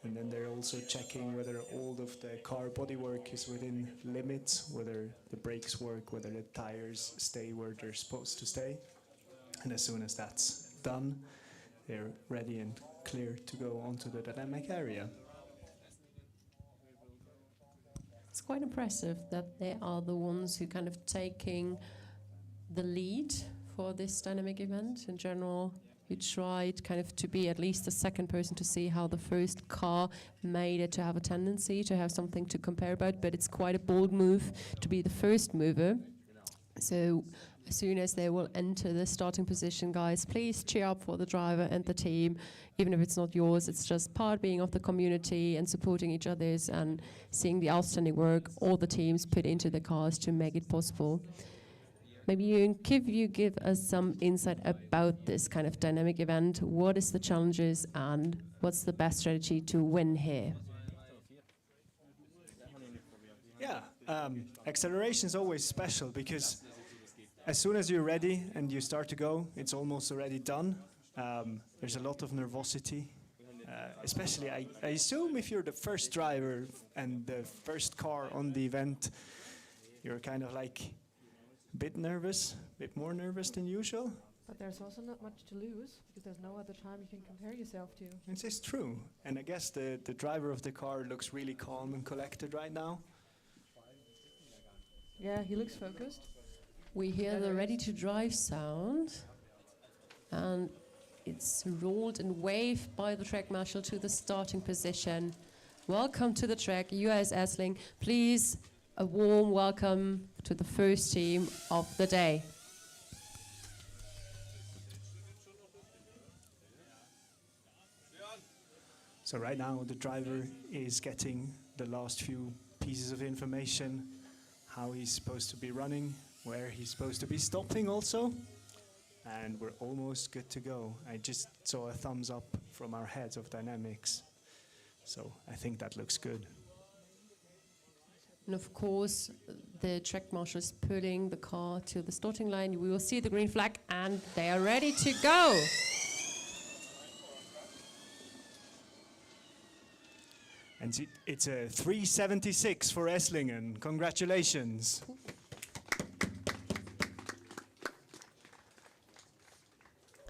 [SPEAKER 8] And then they're also checking whether all of the car bodywork is within limits, whether the brakes work, whether the tires stay where they're supposed to stay. And as soon as that's done, they're ready and clear to go onto the dynamic area.
[SPEAKER 7] It's quite impressive that they are the ones who kind of taking the lead for this dynamic event. In general, you tried kind of to be at least the second person to see how the first car made it, to have a tendency to have something to compare about, but it's quite a bold move to be the first mover. So as soon as they will enter the starting position, guys, please cheer up for the driver and the team. Even if it's not yours, it's just part being of the community and supporting each other's and seeing the outstanding work all the teams put into the cars to make it possible. Maybe you give us some insight about this kind of dynamic event. What is the challenges and what's the best strategy to win here?
[SPEAKER 8] Yeah, acceleration is always special because as soon as you're ready and you start to go, it's almost already done. There's a lot of nervosity, especially I assume if you're the first driver and the first car on the event, you're kind of like a bit nervous, a bit more nervous than usual.
[SPEAKER 6] But there's also not much to lose, because there's no other time you can compare yourself to.
[SPEAKER 8] This is true. And I guess the driver of the car looks really calm and collected right now.
[SPEAKER 6] Yeah, he looks focused.
[SPEAKER 7] We hear the ready to drive sound, and it's rolled and waved by the track marshal to the starting position. Welcome to the track, US Essling. Please, a warm welcome to the first team of the day.
[SPEAKER 8] So right now the driver is getting the last few pieces of information, how he's supposed to be running, where he's supposed to be stopping also. And we're almost good to go. I just saw a thumbs up from our heads of dynamics. So I think that looks good.
[SPEAKER 7] And of course, the track marshal is pulling the car to the starting line. We will see the green flag and they are ready to go.
[SPEAKER 8] And it's a 376 for Esslingen. Congratulations.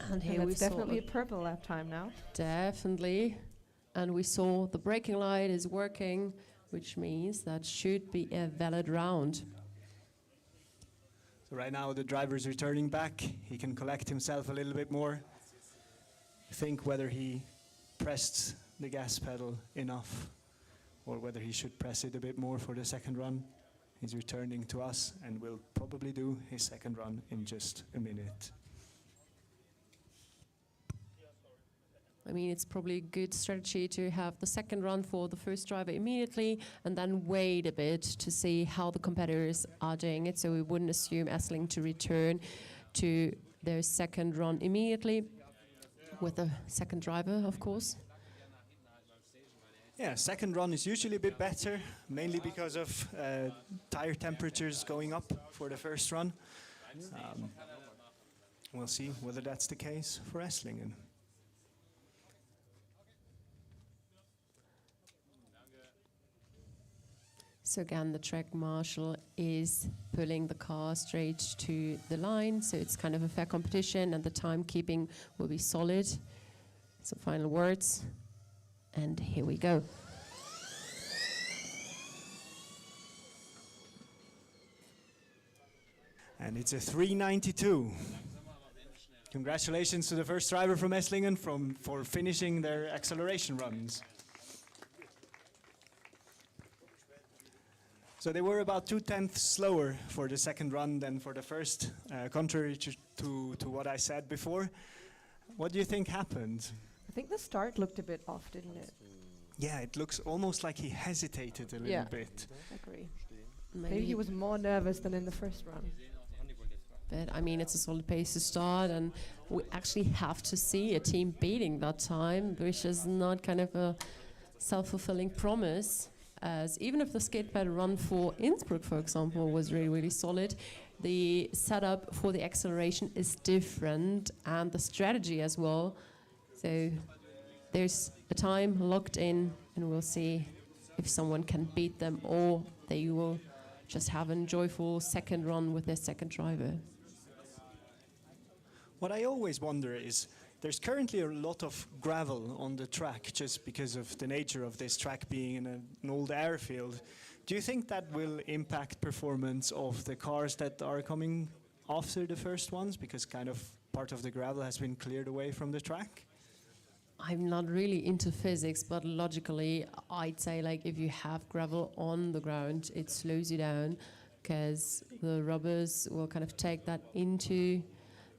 [SPEAKER 7] And here we saw
[SPEAKER 6] definitely a purple lap time now.
[SPEAKER 7] Definitely. And we saw the braking light is working, which means that should be a valid round.
[SPEAKER 8] So right now the driver is returning back. He can collect himself a little bit more. Think whether he pressed the gas pedal enough or whether he should press it a bit more for the second run. He's returning to us and will probably do his second run in just a minute.
[SPEAKER 7] I mean, it's probably a good strategy to have the second run for the first driver immediately and then wait a bit to see how the competitors are doing it. So we wouldn't assume Essling to return to their second run immediately with the second driver, of course.
[SPEAKER 8] Yeah, second run is usually a bit better, mainly because of tire temperatures going up for the first run. We'll see whether that's the case for Esslingen.
[SPEAKER 7] So again, the track marshal is pulling the car straight to the line, so it's kind of a fair competition and the timekeeping will be solid. Some final words, and here we go.
[SPEAKER 8] And it's a 392. Congratulations to the first driver from Esslingen for finishing their acceleration runs. So they were about 2/10 slower for the second run than for the first, contrary to what I said before. What do you think happened?
[SPEAKER 6] I think the start looked a bit off, didn't it?
[SPEAKER 8] Yeah, it looks almost like he hesitated a little bit.
[SPEAKER 6] I agree. Maybe he was more nervous than in the first run.
[SPEAKER 7] But I mean, it's a solid pace to start, and we actually have to see a team beating that time, which is not kind of a self-fulfilling promise. As even if the skate pad run for Insbrook, for example, was really, really solid, the setup for the acceleration is different, and the strategy as well. So there's a time locked in and we'll see if someone can beat them or they will just have a joyful second run with their second driver.
[SPEAKER 8] What I always wonder is, there's currently a lot of gravel on the track just because of the nature of this track being in an old airfield. Do you think that will impact performance of the cars that are coming after the first ones, because kind of part of the gravel has been cleared away from the track?
[SPEAKER 7] I'm not really into physics, but logically, I'd say like if you have gravel on the ground, it slows you down because the rubbers will kind of take that into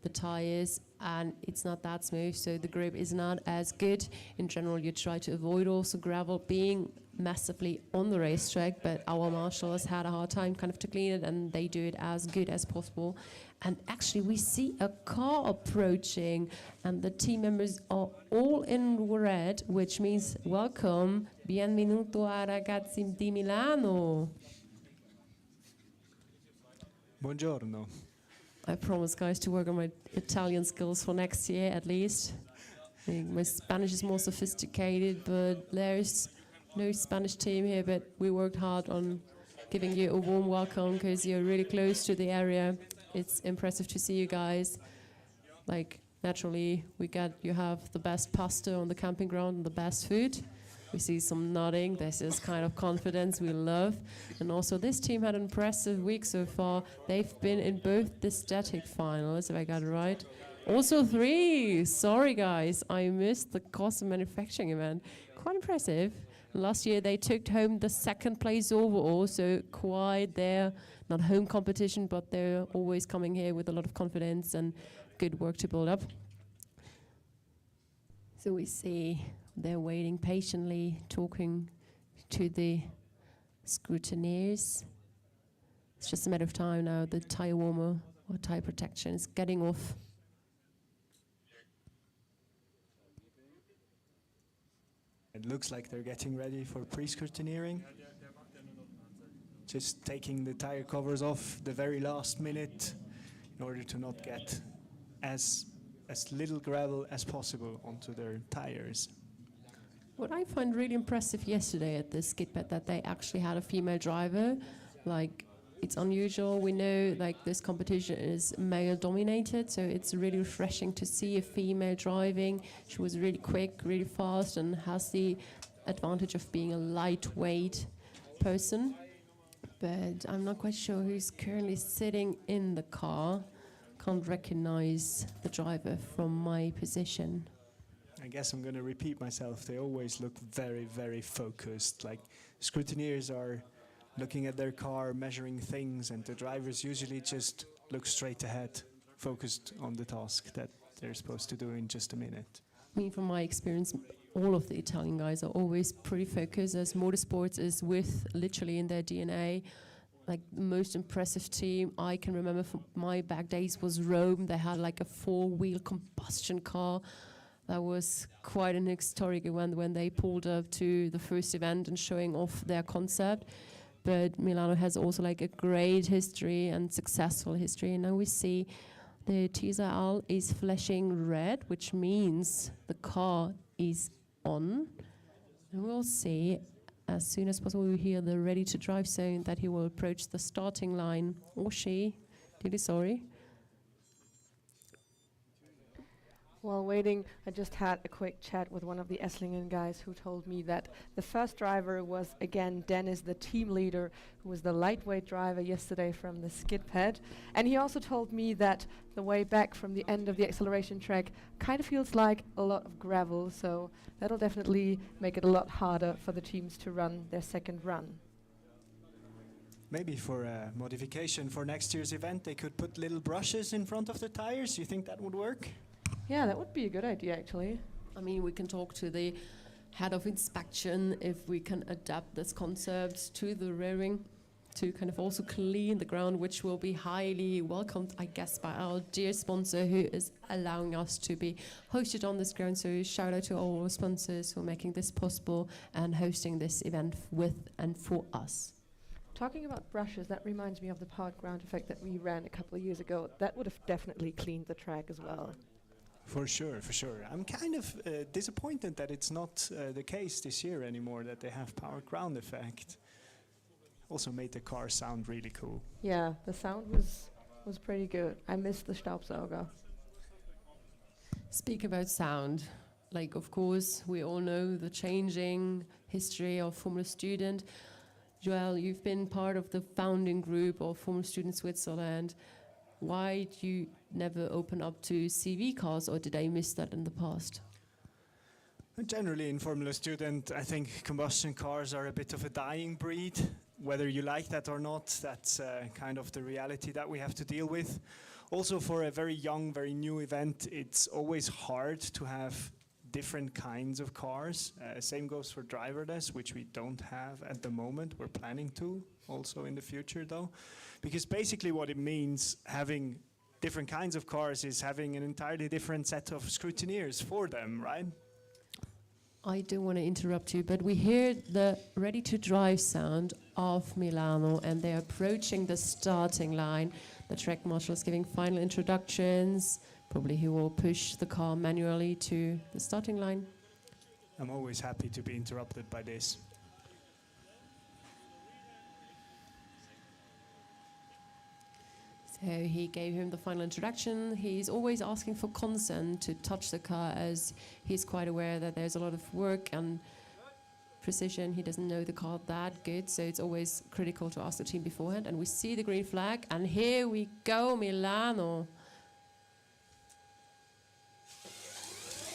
[SPEAKER 7] the tires and it's not that smooth, so the grip is not as good. In general, you try to avoid also gravel being massively on the racetrack, but our marshals had a hard time kind of to clean it and they do it as good as possible. And actually we see a car approaching and the team members are all in red, which means welcome, benvenuto a ragazzi di Milano.
[SPEAKER 8] Buongiorno.
[SPEAKER 7] I promise, guys, to work on my Italian skills for next year at least. I think my Spanish is more sophisticated, but there's no Spanish team here, but we worked hard on giving you a warm welcome because you're really close to the area. It's impressive to see you guys. Like, naturally, you have the best pasta on the camping ground and the best food. We see some nodding. This is kind of confidence we love. And also, this team had an impressive week so far. They've been in both the static finals, if I got it right. Also 3. Sorry, guys. I missed the custom manufacturing event. Quite impressive. Last year, they took home the second place overall, so quite their, not home competition, but they're always coming here with a lot of confidence and good work to build up. So we see they're waiting patiently, talking to the scrutineers. It's just a matter of time now. The tire warmer or tire protection is getting off.
[SPEAKER 8] It looks like they're getting ready for pre-scrutineering. Just taking the tire covers off the very last minute in order to not get as little gravel as possible onto their tires.
[SPEAKER 7] What I find really impressive yesterday at the skid pad that they actually had a female driver. Like, it's unusual. We know like this competition is male dominated, so it's really refreshing to see a female driving. She was really quick, really fast, and has the advantage of being a lightweight person. But I'm not quite sure who's currently sitting in the car. Can't recognize the driver from my position.
[SPEAKER 8] I guess I'm going to repeat myself. They always look very, very focused. Like, scrutineers are looking at their car, measuring things, and the drivers usually just look straight ahead, focused on the task that they're supposed to do in just a minute.
[SPEAKER 7] I mean, from my experience, all of the Italian guys are always pretty focused, as motorsports is with literally in their DNA. Like, the most impressive team I can remember from my back days was Rome. They had like a 4-wheel combustion car. That was quite an historic event when they pulled up to the first event and showing off their concept. But Milano has also like a great history and successful history. And now we see the TSL is flashing red, which means the car is on. And we'll see as soon as possible we hear the ready to drive zone that he will approach the starting line, or she, really sorry.
[SPEAKER 6] While waiting, I just had a quick chat with one of the Esslingen guys who told me that the first driver was, again, Dennis, the team leader, who was the lightweight driver yesterday from the skid pad. And he also told me that the way back from the end of the acceleration track kind of feels like a lot of gravel, so that'll definitely make it a lot harder for the teams to run their second run.
[SPEAKER 8] Maybe for a modification for next year's event, they could put little brushes in front of the tires. You think that would work?
[SPEAKER 6] Yeah, that would be a good idea, actually.
[SPEAKER 7] I mean, we can talk to the head of inspection if we can adapt this concept to the rearing to kind of also clean the ground, which will be highly welcomed, I guess, by our dear sponsor who is allowing us to be hosted on this ground. So shout out to all our sponsors who are making this possible and hosting this event with and for us.
[SPEAKER 6] Talking about brushes, that reminds me of the park ground effect that we ran a couple of years ago. That would have definitely cleaned the track as well.
[SPEAKER 8] For sure, for sure. I'm kind of disappointed that it's not the case this year anymore, that they have power ground effect. Also made the car sound really cool.
[SPEAKER 6] Yeah, the sound was pretty good. I missed the Staubsauger.
[SPEAKER 7] Speak about sound. Like, of course, we all know the changing history of Formula Student. Joel, you've been part of the founding group of Formula Student Switzerland. Why do you never open up to CV cars, or did I miss that in the past?
[SPEAKER 8] Generally, in Formula Student, I think combustion cars are a bit of a dying breed. Whether you like that or not, that's kind of the reality that we have to deal with. Also, for a very young, very new event, it's always hard to have different kinds of cars. Same goes for driverless, which we don't have at the moment. We're planning to, also in the future though. Because basically what it means, having different kinds of cars, is having an entirely different set of scrutineers for them, right?
[SPEAKER 7] I don't want to interrupt you, but we hear the ready-to-drive sound of Milano, and they're approaching the starting line. The track marshal is giving final introductions. Probably he will push the car manually to the starting line.
[SPEAKER 8] I'm always happy to be interrupted by this.
[SPEAKER 7] So he gave him the final introduction. He's always asking for consent to touch the car, as he's quite aware that there's a lot of work and precision. He doesn't know the car that good, so it's always critical to ask the team beforehand. And we see the green flag, and here we go, Milano.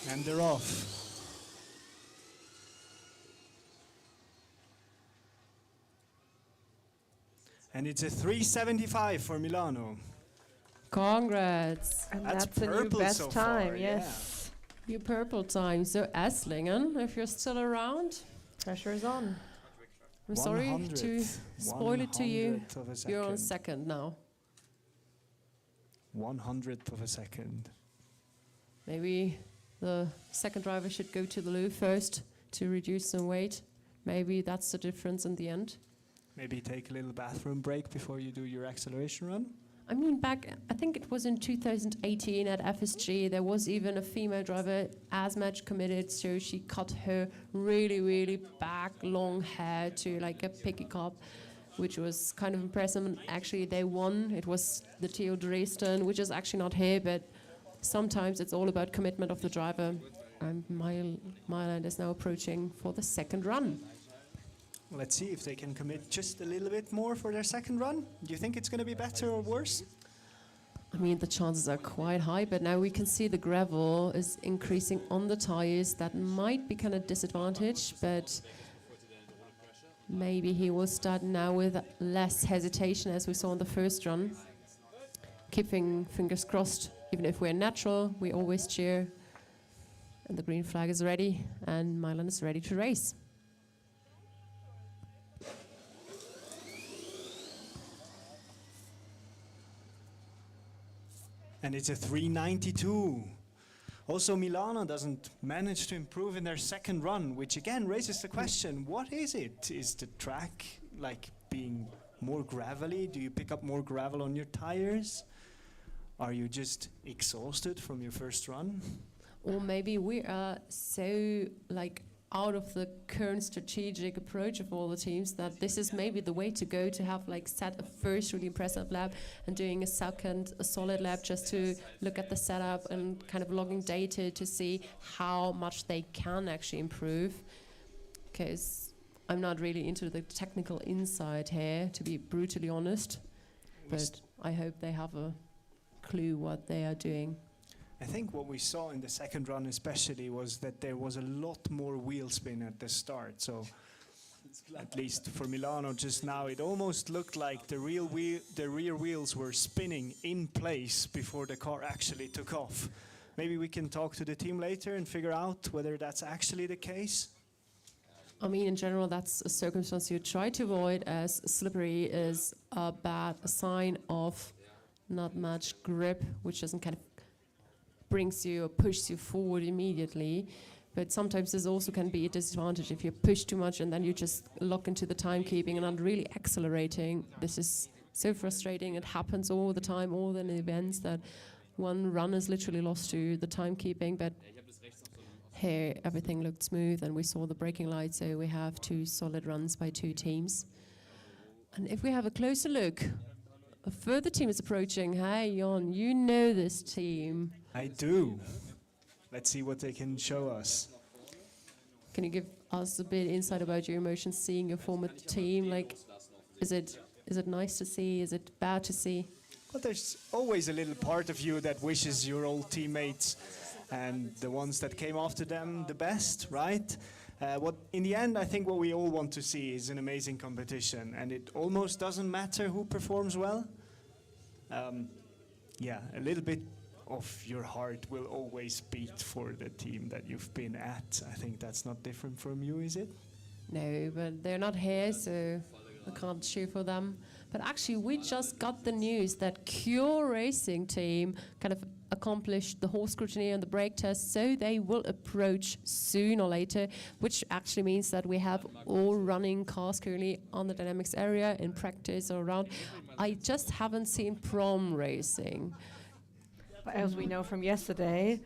[SPEAKER 8] And they're off. And it's a 375 for Milano.
[SPEAKER 7] Congrats.
[SPEAKER 6] And
[SPEAKER 8] That's
[SPEAKER 6] that's a new
[SPEAKER 8] purple
[SPEAKER 6] best
[SPEAKER 8] so
[SPEAKER 6] time,
[SPEAKER 8] far,
[SPEAKER 6] yes.
[SPEAKER 7] Your purple time. So Esslingen, if you're still around,
[SPEAKER 6] Pressure is on.
[SPEAKER 7] I'm sorry to spoil it to you.
[SPEAKER 8] 100th of a
[SPEAKER 7] You're on
[SPEAKER 8] second.
[SPEAKER 7] second now.
[SPEAKER 8] 100th of a second.
[SPEAKER 7] Maybe the second driver should go to the loo first to reduce some weight. Maybe that's the difference in the end.
[SPEAKER 8] Maybe take a little bathroom break before you do your acceleration run.
[SPEAKER 7] I mean, I think it was in 2018 at FSG, there was even a female driver as much committed, so she cut her really, really back long hair to like a picky cop, which was kind of impressive. And actually, they won. It was the Theo Dresden, which is actually not here, but sometimes it's all about commitment of the driver. And Mailand is now approaching for the second run.
[SPEAKER 8] Let's see if they can commit just a little bit more for their second run. Do you think it's going to be better or worse?
[SPEAKER 7] I mean, the chances are quite high, but now we can see the gravel is increasing on the tires. That might be kind of disadvantage, but maybe he will start now with less hesitation as we saw in the first run. Keeping fingers crossed, even if we're natural, we always cheer. And the green flag is ready, and Milan is ready to race.
[SPEAKER 8] And it's a 392. Also, Milano doesn't manage to improve in their second run, which again raises the question, what is it? Is the track like being more gravelly? Do you pick up more gravel on your tires? Are you just exhausted from your first run?
[SPEAKER 7] Or maybe we are so like out of the current strategic approach of all the teams that this is maybe the way to go, to have like set a first really impressive lap and doing a second a solid lap just to look at the setup and kind of logging data to see how much they can actually improve. Because I'm not really into the technical insight here, to be brutally honest, but I hope they have a clue what they are doing.
[SPEAKER 8] I think what we saw in the second run especially was that there was a lot more wheel spin at the start. So at least for Milano just now, it almost looked like the rear wheels were spinning in place before the car actually took off. Maybe we can talk to the team later and figure out whether that's actually the case.
[SPEAKER 7] I mean, in general, that's a circumstance you try to avoid, as slippery is a bad sign of not much grip, which doesn't kind of brings you or pushes you forward immediately. But sometimes this also can be a disadvantage if you push too much and then you just lock into the timekeeping and not really accelerating. This is so frustrating. It happens all the time, all the events, that one run is literally lost to the timekeeping, but here everything looked smooth and we saw the braking light, so we have 2 solid runs by 2 teams. And if we have a closer look, a further team is approaching. Hey, Jon, you know this team.
[SPEAKER 8] I do. Let's see what they can show us.
[SPEAKER 7] Can you give us a bit insight about your emotions seeing your former team? Like, is it nice to see? Is it bad to see?
[SPEAKER 8] Well, there's always a little part of you that wishes your old teammates and the ones that came after them the best, right? In the end, I think what we all want to see is an amazing competition, and it almost doesn't matter who performs well. Yeah, a little bit of your heart will always beat for the team that you've been at. I think that's not different from you, is it?
[SPEAKER 7] No, but they're not here, so I can't cheer for them. But actually, we just got the news that Cure Racing team kind of accomplished the whole scrutiny and the brake test, so they will approach soon or later, which actually means that we have all running cars currently on the Dynamics area in practice or around. I just haven't seen Prom Racing.
[SPEAKER 6] But as we know from yesterday,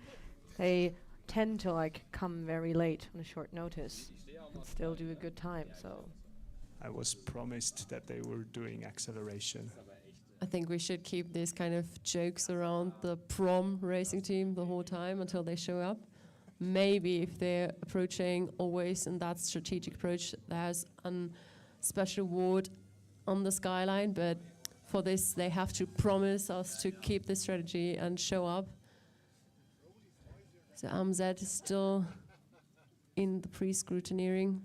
[SPEAKER 6] they tend to like come very late on a short notice and still do a good time. So
[SPEAKER 8] I was promised that they were doing acceleration.
[SPEAKER 7] I think we should keep these kind of jokes around the Prom Racing team the whole time until they show up. Maybe if they're approaching always in that strategic approach, there's a special award on the skyline, but for this they have to promise us to keep this strategy and show up. So AMZ is still in the pre-scrutineering.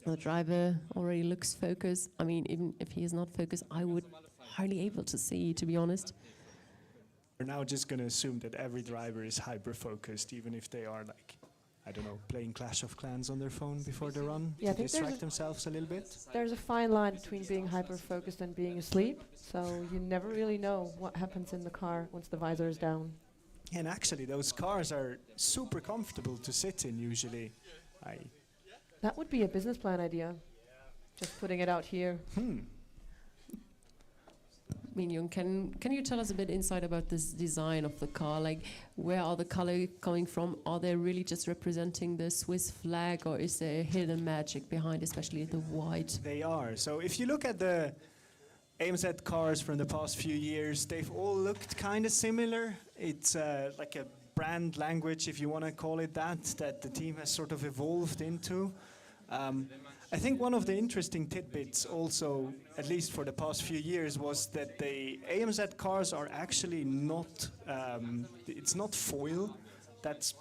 [SPEAKER 7] The driver already looks focused. I mean, even if he is not focused, I would hardly able to see, to be honest.
[SPEAKER 8] We're now just going to assume that every driver is hyper-focused, even if they are like, I don't know, playing Clash of Clans on their phone before the run to distract themselves a little bit.
[SPEAKER 6] There's a fine line between being hyper-focused and being asleep, so you never really know what happens in the car once the visor is down.
[SPEAKER 8] And actually, those cars are super comfortable to sit in usually.
[SPEAKER 6] That would be a business plan idea, just putting it out here.
[SPEAKER 7] Minyoung, can you tell us a bit insight about this design of the car? Like, where are the color coming from? Are they really just representing the Swiss flag, or is there hidden magic behind, especially the white?
[SPEAKER 8] They are. So if you look at the AMZ cars from the past few years, they've all looked kind of similar. It's like a brand language, if you want to call it that the team has sort of evolved into. I think one of the interesting tidbits also, at least for the past few years, was that the AMZ cars are actually not, it's not foil, that's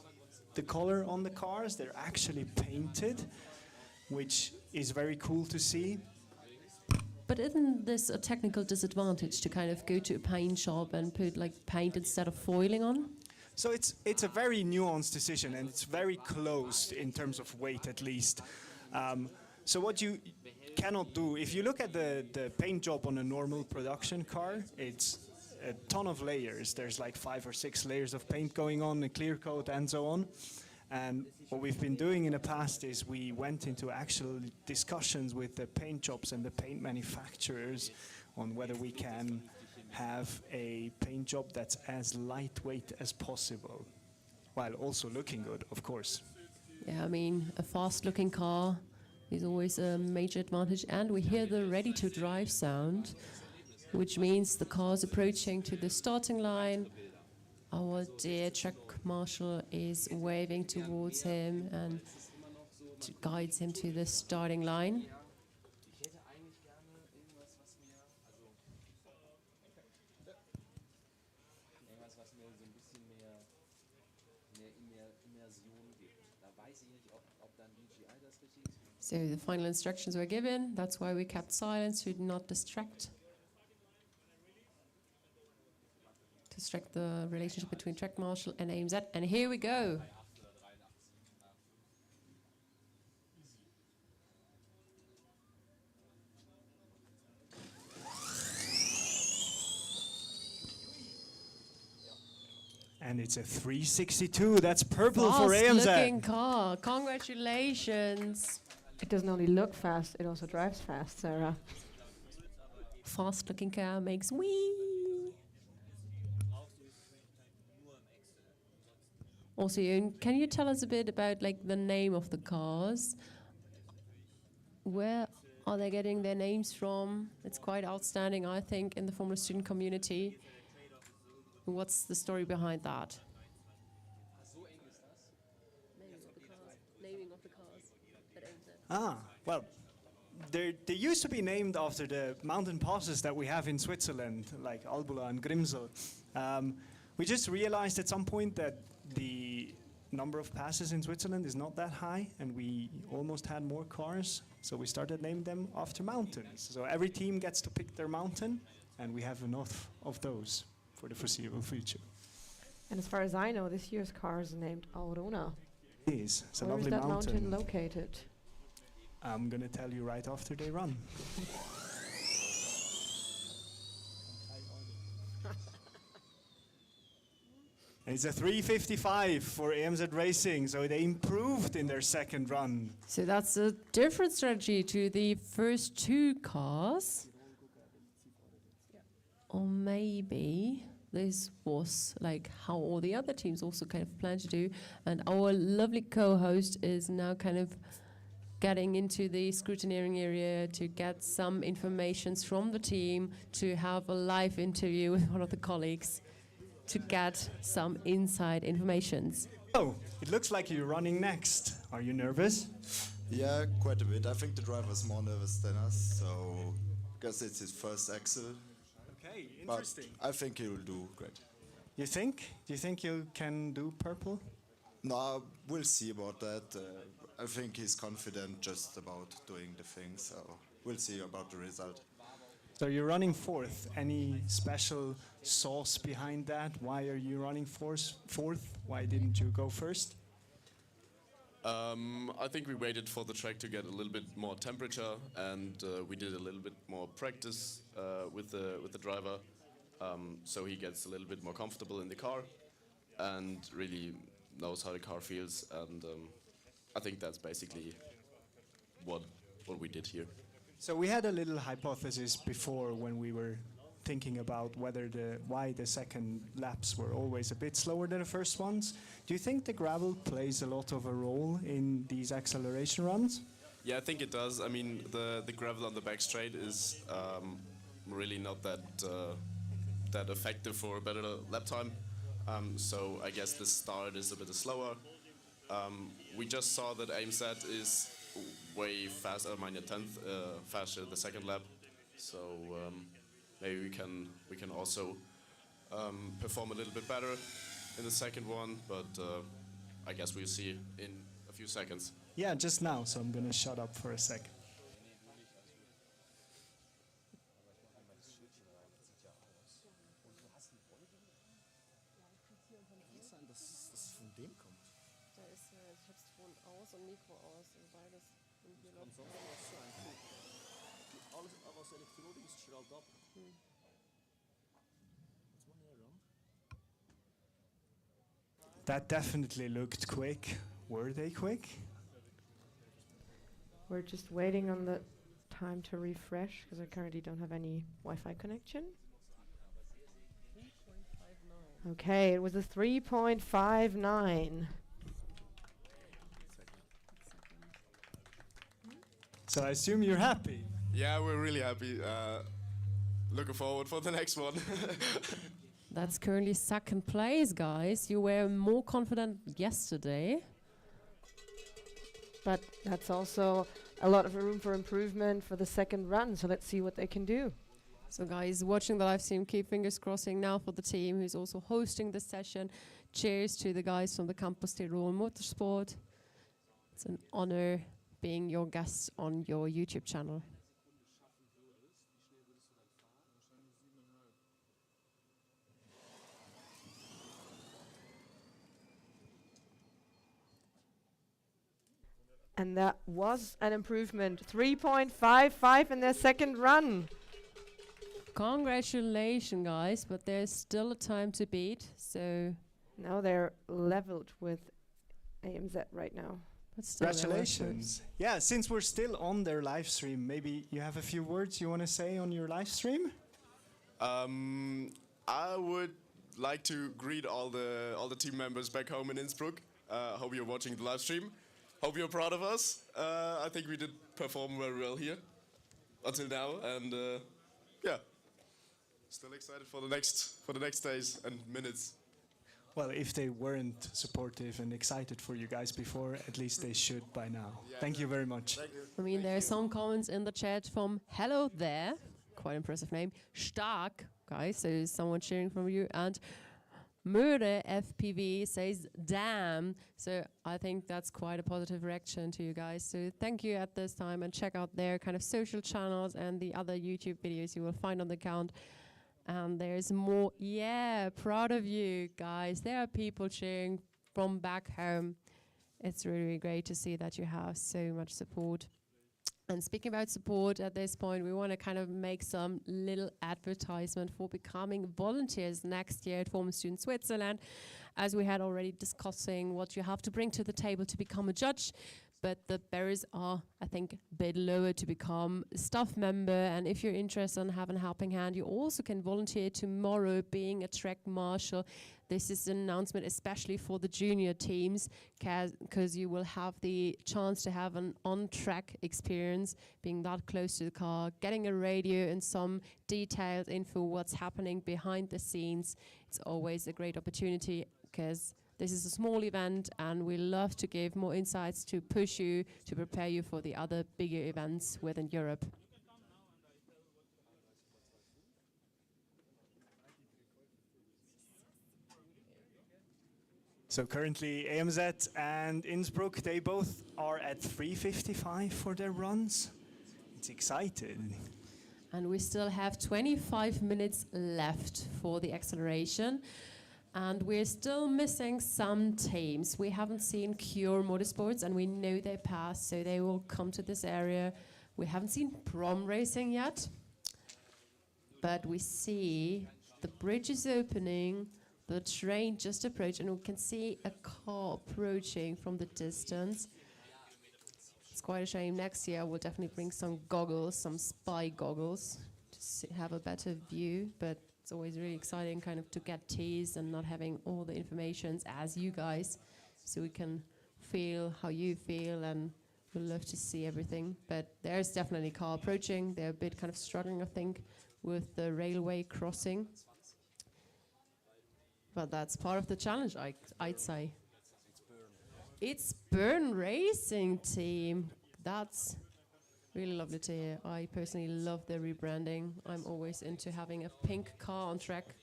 [SPEAKER 8] the color on the cars, they're actually painted, which is very cool to see.
[SPEAKER 7] But isn't this a technical disadvantage to kind of go to a paint shop and put like paint instead of foiling on?
[SPEAKER 8] So it's a very nuanced decision, and it's very close in terms of weight at least. So what you cannot do, if you look at the paint job on a normal production car, it's a ton of layers. There's like 5 or 6 layers of paint going on, a clear coat and so on. And what we've been doing in the past is we went into actual discussions with the paint shops and the paint manufacturers on whether we can have a paint job that's as lightweight as possible, while also looking good, of course.
[SPEAKER 7] Yeah, I mean, a fast-looking car is always a major advantage, and we hear the ready-to-drive sound, which means the car's approaching to the starting line. Our dear track marshal is waving towards him and guides him to the starting line. So the final instructions were given. That's why we kept silence, to not distract the relationship between track marshal and AMZ. And here we go.
[SPEAKER 8] And it's a 362. That's purple for AMZ.
[SPEAKER 7] Fast-looking car. Congratulations.
[SPEAKER 6] It doesn't only look fast, it also drives fast, Sarah.
[SPEAKER 7] Fast-looking car makes wee. also Jürgen, can you tell us a bit about like the name of the cars? Where are they getting their names from? It's quite outstanding, I think, in the Formula Student community. What's the story behind that? Naming of the cars at AMZ.
[SPEAKER 8] Well, they used to be named after the mountain passes that we have in Switzerland, like Albula and Grimsel. We just realized at some point that the number of passes in Switzerland is not that high, and we almost had more cars, so we started naming them after mountains. So every team gets to pick their mountain, and we have enough of those for the foreseeable future.
[SPEAKER 6] And as far as I know, this year's car is named Aurona.
[SPEAKER 8] It is. It's a
[SPEAKER 6] Where is
[SPEAKER 8] lovely
[SPEAKER 6] that
[SPEAKER 8] mountain.
[SPEAKER 6] located?
[SPEAKER 8] I'm going to tell you right after they run. It's a 3:55 for AMZ Racing, so they improved in their second run.
[SPEAKER 7] So that's a different strategy to the first two cars. Or maybe this was like how all the other teams also kind of plan to do. And our lovely co-host is now kind of getting into the scrutineering area to get some informations from the team, to have a live interview with one of the colleagues, to get some inside informations.
[SPEAKER 8] Oh, it looks like you're running next. Are you nervous?
[SPEAKER 11] Yeah, quite a bit. I think the driver's more nervous than us, so because it's his first axle.
[SPEAKER 8] Okay, interesting.
[SPEAKER 11] But I think he will do great.
[SPEAKER 8] You think? Do you think you can do purple?
[SPEAKER 11] No, we'll see about that. I think he's confident just about doing the thing, so we'll see about the result.
[SPEAKER 8] So you're running fourth. Any special sauce behind that? Why are you running fourth? Why didn't you go first?
[SPEAKER 12] I think we waited for the track to get a little bit more temperature, and we did a little bit more practice with the driver, so he gets a little bit more comfortable in the car, and really knows how the car feels. And I think that's basically what we did here.
[SPEAKER 8] So we had a little hypothesis before when we were thinking about why the second laps were always a bit slower than the first ones. Do you think the gravel plays a lot of a role in these acceleration runs?
[SPEAKER 12] Yeah, I think it does. I mean, the gravel on the back straight is really not that effective for a better lap time. So I guess the start is a bit slower. We just saw that AMZ is way faster, -10th faster the second lap. So maybe we can also perform a little bit better in the second one, but I guess we'll see in a few seconds.
[SPEAKER 8] Yeah, just now, so I'm going to shut up for a second.
[SPEAKER 1] Da ist, ich hab's Ton aus und Mikro aus und beides irgendwie noch.
[SPEAKER 13] Alles was elektronisch ist, strahlt ab.
[SPEAKER 8] That definitely looked quick. Were they quick?
[SPEAKER 6] We're just waiting on the time to refresh because I currently don't have any Wi-Fi connection. Okay, it was a 3.59.
[SPEAKER 8] So I assume you're happy.
[SPEAKER 12] Yeah, we're really happy. Looking forward for the next one.
[SPEAKER 7] That's currently second place, guys. You were more confident yesterday.
[SPEAKER 6] But that's also a lot of room for improvement for the second run, so let's see what they can do.
[SPEAKER 7] So guys, watching the live stream, keep fingers crossing now for the team who's also hosting this session. Cheers to the guys from the Campus Tirol Motorsport. It's an honor being your guests on your YouTube channel.
[SPEAKER 6] And that was an improvement. 3.55 in their second run.
[SPEAKER 7] Congratulations, guys, but there's still a time to beat, so...
[SPEAKER 6] Now they're leveled with AMZ right now.
[SPEAKER 7] But still
[SPEAKER 8] Congratulations. Yeah, since we're still on their live stream, maybe you have a few words you want to say on your live stream?
[SPEAKER 12] I would like to greet all the team members back home in Innsbruck. Hope you're watching the live stream. Hope you're proud of us. I think we did perform very well here until now, and yeah, still excited for the next days and minutes.
[SPEAKER 8] Well, if they weren't supportive and excited for you guys before, at least they should by now.
[SPEAKER 12] Yeah,
[SPEAKER 8] Thank you very much.
[SPEAKER 7] I mean, there are some comments in the chat from Hello There, quite impressive name, Stark, guys, so someone cheering from you, and Murder FPV says, damn. So I think that's quite a positive reaction to you guys. So thank you at this time, and check out their kind of social channels and the other YouTube videos you will find on the account. And there's more. Yeah, proud of you guys. There are people cheering from back home. It's really, really great to see that you have so much support. And speaking about support, at this point, we want to kind of make some little advertisement for becoming volunteers next year at Former Student Switzerland, as we had already discussing what you have to bring to the table to become a judge. But the barriers are, I think, a bit lower to become a staff member. And if you're interested in having a helping hand, you also can volunteer tomorrow being a track marshal. This is an announcement especially for the junior teams, because you will have the chance to have an on-track experience, being that close to the car, getting a radio and some detailed info what's happening behind the scenes. It's always a great opportunity, because this is a small event, and we love to give more insights to push you, to prepare you for the other bigger events within Europe.
[SPEAKER 8] So currently AMZ and Innsbruck, they both are at 3:55 for their runs. It's exciting.
[SPEAKER 7] And we still have 25 minutes left for the acceleration. And we're still missing some teams. We haven't seen Cure Motorsports, and we know they passed, so they will come to this area. We haven't seen Prom Racing yet, but we see the bridge is opening, the train just approached, and we can see a car approaching from the distance. It's quite a shame. Next year we'll definitely bring some goggles, some spy goggles, to have a better view, but it's always really exciting kind of to get teased and not having all the informations as you guys, so we can feel how you feel, and we'd love to see everything. But there's definitely a car approaching. They're a bit kind of struggling, I think, with the railway crossing. But that's part of the challenge, I'd say. It's Burn Racing Team. That's really lovely to hear. I personally love the rebranding. I'm always into having a pink car on track,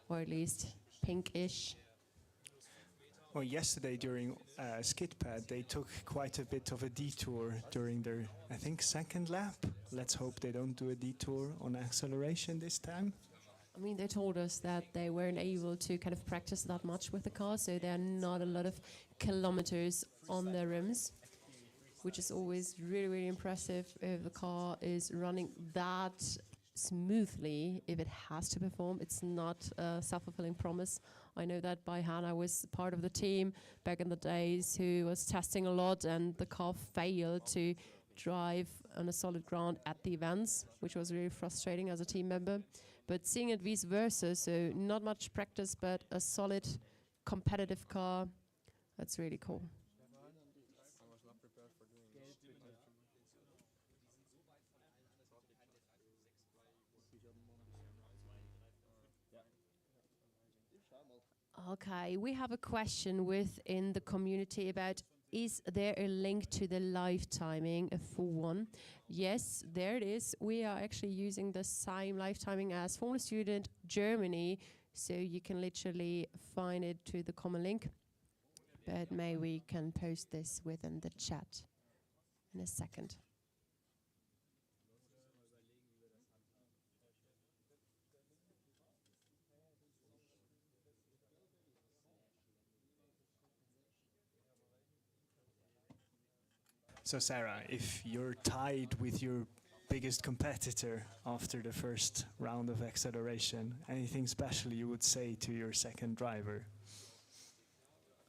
[SPEAKER 7] or at least pinkish.
[SPEAKER 8] Well, yesterday during skid pad, they took quite a bit of a detour during their, I think, second lap. Let's hope they don't do a detour on acceleration this time.
[SPEAKER 7] I mean, they told us that they weren't able to kind of practice that much with the car, so there are not a lot of kilometers on their rims, which is always really, really impressive if the car is running that smoothly. If it has to perform, it's not a self-fulfilling promise. I know that by Hannah was part of the team back in the days who was testing a lot, and the car failed to drive on a solid ground at the events, which was really frustrating as a team member. But seeing it vice versa, so not much practice, but a solid competitive car, that's really cool. Okay, we have a question within the community about, is there a link to the live timing, a full one? Yes, there it is. We are actually using the same live timing as Former Student Germany, so you can literally find it to the common link. But maybe we can post this within the chat in a second.
[SPEAKER 8] So Sarah, if you're tied with your biggest competitor after the first round of acceleration, anything special you would say to your second driver?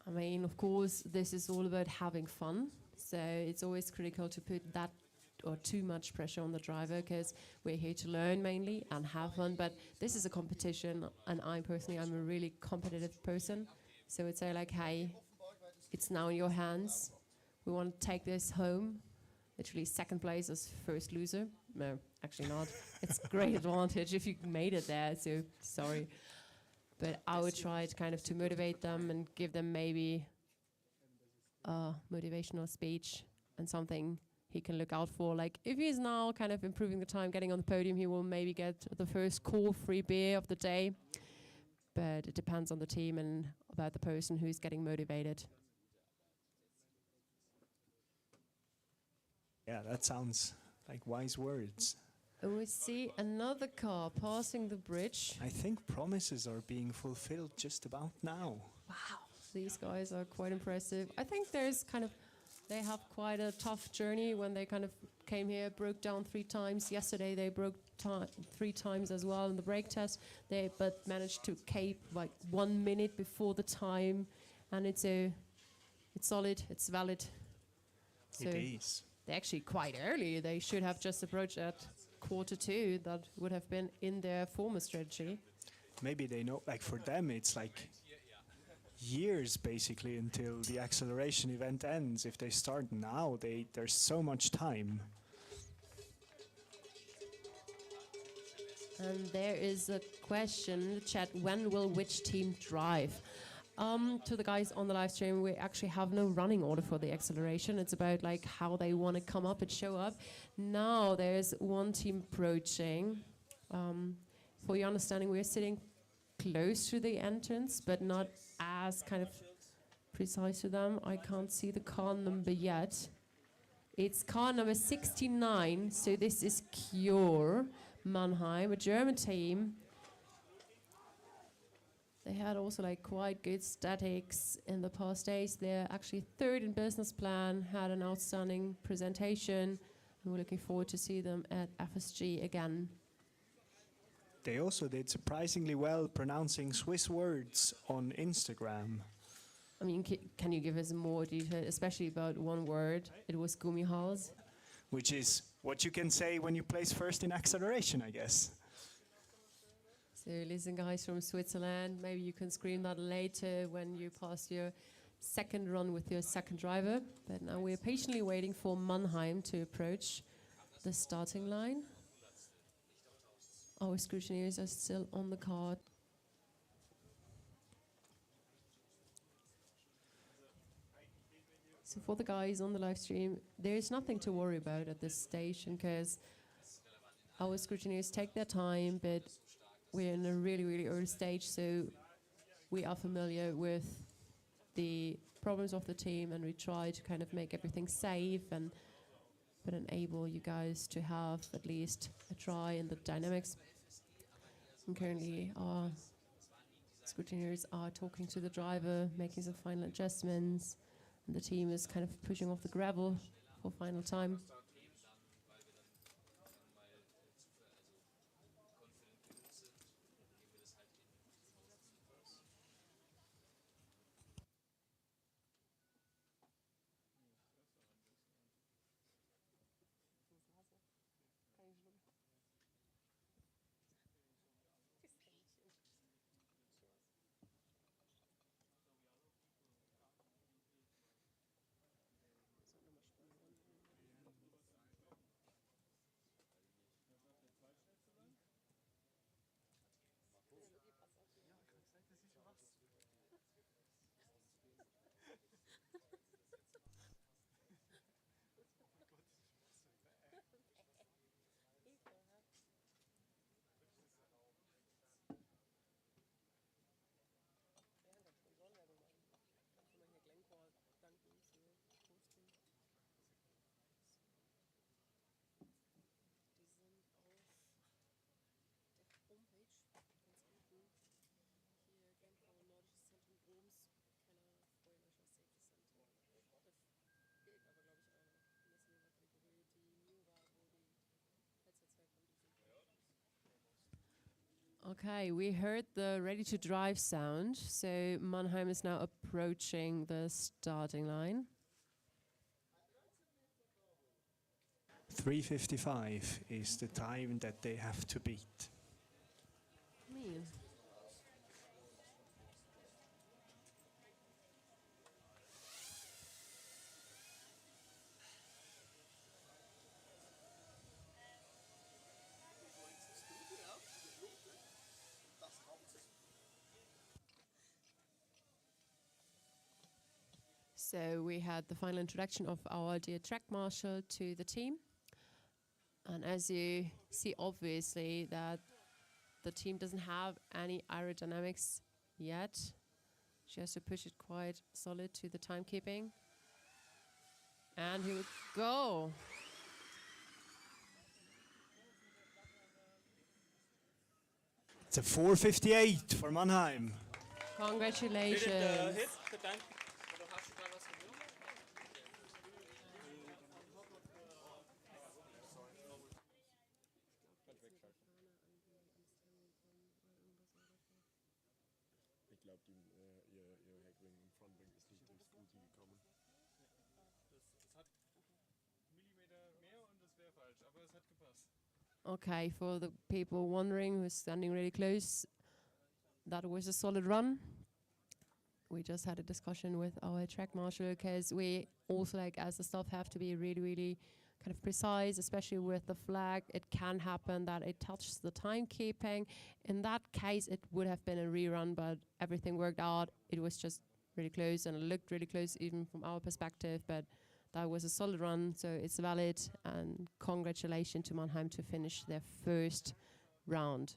[SPEAKER 7] I mean, of course, this is all about having fun. So it's always critical to put that or too much pressure on the driver, because we're here to learn mainly and have fun. But this is a competition, and I'm a really competitive person. So I'd say like, hey, it's now in your hands. We want to take this home. Literally second place as first loser. No, actually not. It's great advantage if you made it there, so sorry. But I would try to kind of to motivate them and give them maybe a motivational speech and something he can look out for. Like if he's now kind of improving the time, getting on the podium, he will maybe get the first cool free beer of the day. But it depends on the team and about the person who's getting motivated.
[SPEAKER 8] Yeah, that sounds like wise words.
[SPEAKER 7] And we see another car passing the bridge.
[SPEAKER 8] I think promises are being fulfilled just about now.
[SPEAKER 7] Wow, these guys are quite impressive. I think they have quite a tough journey when they kind of came here, broke down 3 times. Yesterday they broke 3 times as well in the brake test. But managed to keep like 1 minute before the time, and it's solid, it's valid. So
[SPEAKER 8] it is.
[SPEAKER 7] They're actually quite early. They should have just approached at 1:45. That would have been in their former strategy.
[SPEAKER 8] Maybe they know, like for them, it's like years basically until the acceleration event ends. If they start now, there's so much time.
[SPEAKER 7] And there is a question in the chat: when will which team drive? To the guys on the live stream, we actually have no running order for the acceleration. It's about like how they want to come up and show up. Now there's one team approaching. For your understanding, we're sitting close to the entrance, but not as kind of precise to them. I can't see the car number yet. It's car number 69, so this is Cure Mannheim, a German team. They had also like quite good statics in the past days. They're actually 3rd in business plan, had an outstanding presentation, and we're looking forward to see them at FSG again.
[SPEAKER 8] They also did surprisingly well pronouncing Swiss words on Instagram.
[SPEAKER 7] I mean, can you give us more detail, especially about one word? It was Gummihals.
[SPEAKER 8] Which is what you can say when you place first in acceleration, I guess.
[SPEAKER 7] So listen, guys from Switzerland, maybe you can scream that later when you pass your second run with your second driver. But now we're patiently waiting for Mannheim to approach the starting line. Our scrutineers are still on the card. So for the guys on the live stream, there is nothing to worry about at this station, because our scrutineers take their time, but we're in a really, really early stage, so we are familiar with the problems of the team, and we try to kind of make everything safe and but enable you guys to have at least a try in the dynamics. And currently our scrutineers are talking to the driver, making some final adjustments, and the team is kind of pushing off the gravel for final time. Okay, we heard the ready to drive sound, so Mannheim is now approaching the starting line.
[SPEAKER 8] 3:55 is the time that they have to beat.
[SPEAKER 7] Me. So we had the final introduction of our dear track marshal to the team. And as you see, obviously, that the team doesn't have any aerodynamics yet. She has to push it quite solid to the timekeeping. And here we go.
[SPEAKER 8] It's a 4:58 for Mannheim.
[SPEAKER 7] Congratulations.
[SPEAKER 5] Ich glaube, ihr Heckling im Frontwing ist nicht durchs Scooting gekommen.
[SPEAKER 4] Es hat Millimeter mehr und es wäre falsch, aber es hat gepasst.
[SPEAKER 7] Okay, for the people wondering who's standing really close, that was a solid run. We just had a discussion with our track marshal because we also, like, as the staff, have to be really, really kind of precise, especially with the flag. It can happen that it touches the timekeeping. In that case, it would have been a rerun, but everything worked out. It was just really close, and it looked really close even from our perspective, but that was a solid run, so it's valid, and congratulations to Mannheim to finish their first round.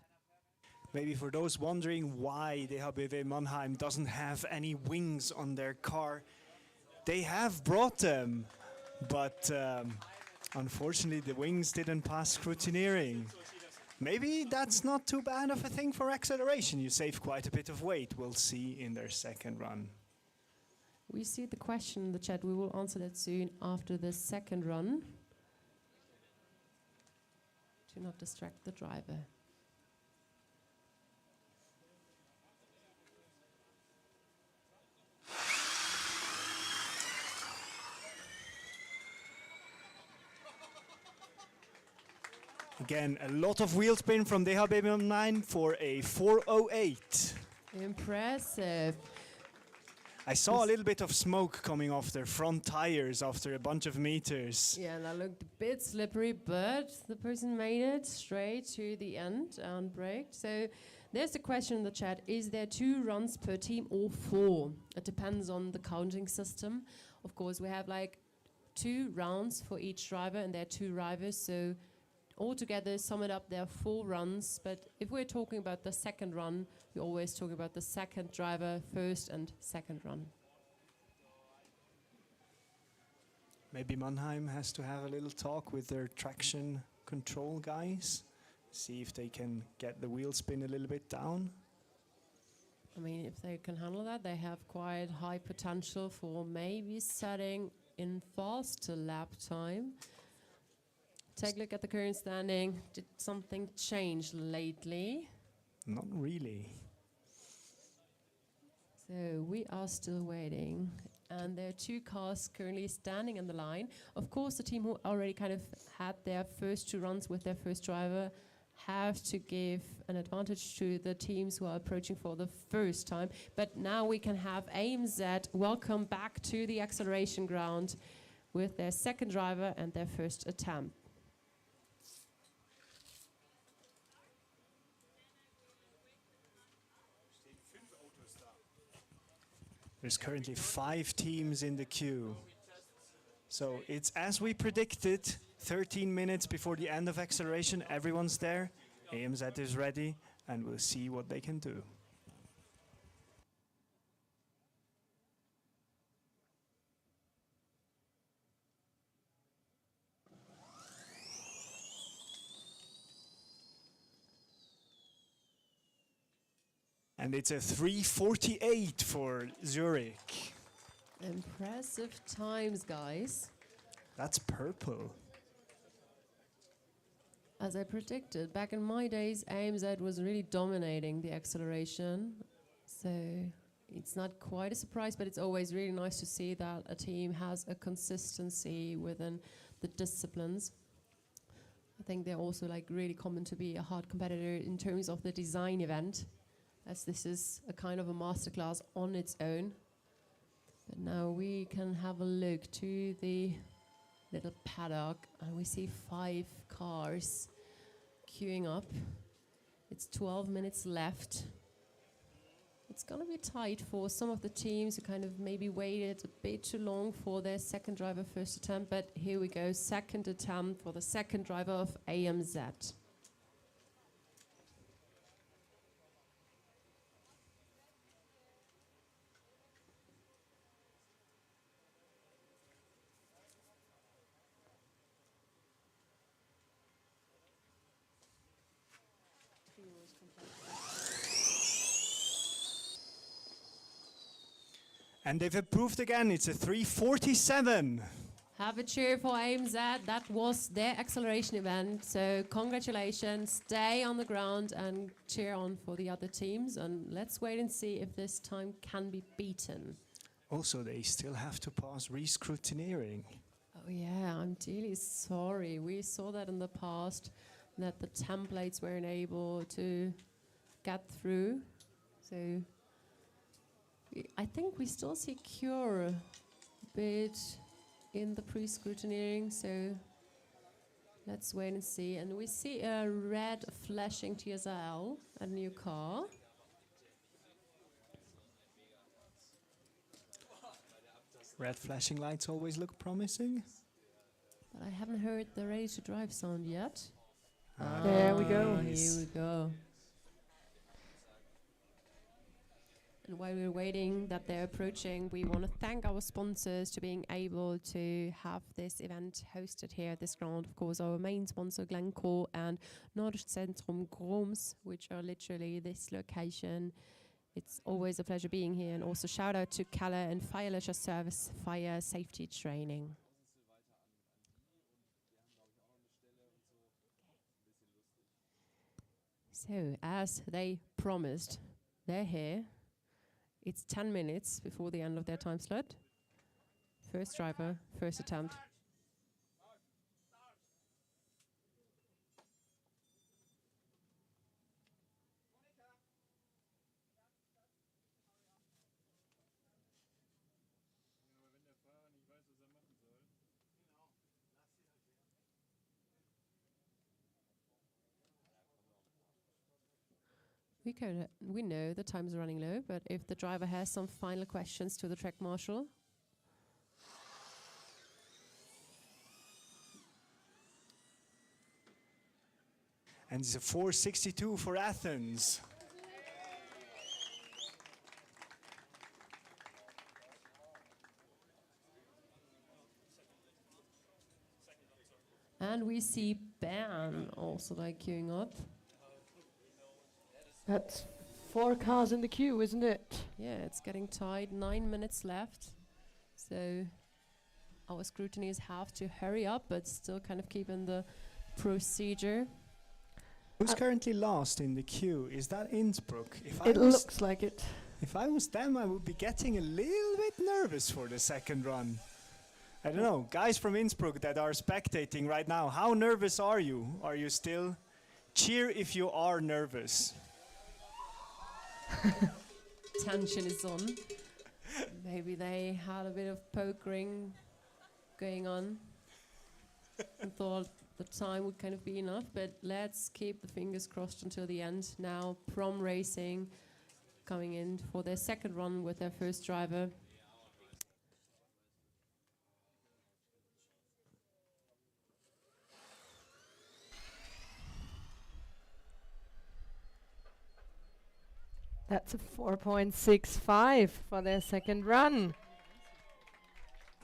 [SPEAKER 8] Maybe for those wondering why DHBW Mannheim doesn't have any wings on their car, they have brought them, but unfortunately the wings didn't pass scrutineering. Maybe that's not too bad of a thing for acceleration. You save quite a bit of weight. We'll see in their second run.
[SPEAKER 7] We see the question in the chat. We will answer that soon after the second run. To not distract the driver.
[SPEAKER 8] Again, a lot of wheel spin from DHBW 9 for a 4:08.
[SPEAKER 7] Impressive.
[SPEAKER 8] I saw a little bit of smoke coming off their front tires after a bunch of meters.
[SPEAKER 7] Yeah, that looked a bit slippery, but the person made it straight to the end and braked. So there's the question in the chat. Is there 2 runs per team or 4? It depends on the counting system. Of course, we have like 2 rounds for each driver, and there are 2 drivers, so altogether, sum it up, there are 4 runs. But if we're talking about the second run, we always talk about the second driver, first and second run.
[SPEAKER 8] Maybe Mannheim has to have a little talk with their traction control guys, see if they can get the wheel spin a little bit down.
[SPEAKER 7] I mean, if they can handle that, they have quite high potential for maybe setting in faster lap time. Take a look at the current standing. Did something change lately?
[SPEAKER 8] Not really.
[SPEAKER 7] So we are still waiting. And there are 2 cars currently standing in the line. Of course, the team who already kind of had their first 2 runs with their first driver have to give an advantage to the teams who are approaching for the first time. But now we can have AMZ welcome back to the acceleration ground with their second driver and their first attempt.
[SPEAKER 8] There's currently 5 teams in the queue. So it's as we predicted, 13 minutes before the end of acceleration, everyone's there, AMZ is ready, and we'll see what they can do. And it's a 3:48 for Zurich.
[SPEAKER 7] Impressive times, guys.
[SPEAKER 8] That's purple.
[SPEAKER 7] As I predicted, back in my days, AMZ was really dominating the acceleration. So it's not quite a surprise, but it's always really nice to see that a team has a consistency within the disciplines. I think they're also like really common to be a hard competitor in terms of the design event, as this is a kind of a masterclass on its own. But now we can have a look to the little paddock and we see 5 cars queuing up. It's 12 minutes left. It's gonna be tight for some of the teams who kind of maybe waited a bit too long for their second driver first attempt, but here we go, second attempt for the second driver of AMZ.
[SPEAKER 8] And they've approved again, it's a 3:47.
[SPEAKER 7] Have a cheer for AMZ. That was their acceleration event. So congratulations, stay on the ground and cheer on for the other teams. And let's wait and see if this time can be beaten.
[SPEAKER 8] Also, they still have to pass re-scrutineering.
[SPEAKER 7] Oh yeah, I'm really sorry. We saw that in the past, that the templates weren't able to get through. So I think we still secure a bit in the pre-scrutineering, so let's wait and see. And we see a red flashing TSL, a new car.
[SPEAKER 8] Red flashing lights always look promising.
[SPEAKER 7] But I haven't heard the ready to drive sound yet.
[SPEAKER 6] There we go.
[SPEAKER 7] Here we go. And while we're waiting that they're approaching, we want to thank our sponsors to being able to have this event hosted here at this ground. Of course, our main sponsor, Glencore, and Nordzentrum Groms, which are literally this location. It's always a pleasure being here. And also shout out to Kalle and Fire Leisure Service Fire Safety Training. So, as they promised, they're here. It's 10 minutes before the end of their time slot. First driver, first attempt. We know the time's running low, but if the driver has some final questions to the track marshal.
[SPEAKER 8] And it's a 4:62 for Athens.
[SPEAKER 7] And we see Ben also like queuing up.
[SPEAKER 6] That's 4 cars in the queue, isn't it?
[SPEAKER 7] Yeah, it's getting tight. 9 minutes left. So our scrutineers have to hurry up, but still kind of keeping the procedure.
[SPEAKER 8] Who's currently last in the queue? Is that Innsbruck?
[SPEAKER 6] It looks like it.
[SPEAKER 8] If I was them, I would be getting a little bit nervous for the second run. I don't know, guys from Innsbruck that are spectating right now, how nervous are you? Are you still? Cheer if you are nervous.
[SPEAKER 7] Tension is on. Maybe they had a bit of pokering going on and thought the time would kind of be enough, but let's keep the fingers crossed until the end. Now Prom Racing coming in for their second run with their first driver.
[SPEAKER 6] That's a 4.65 for their second run.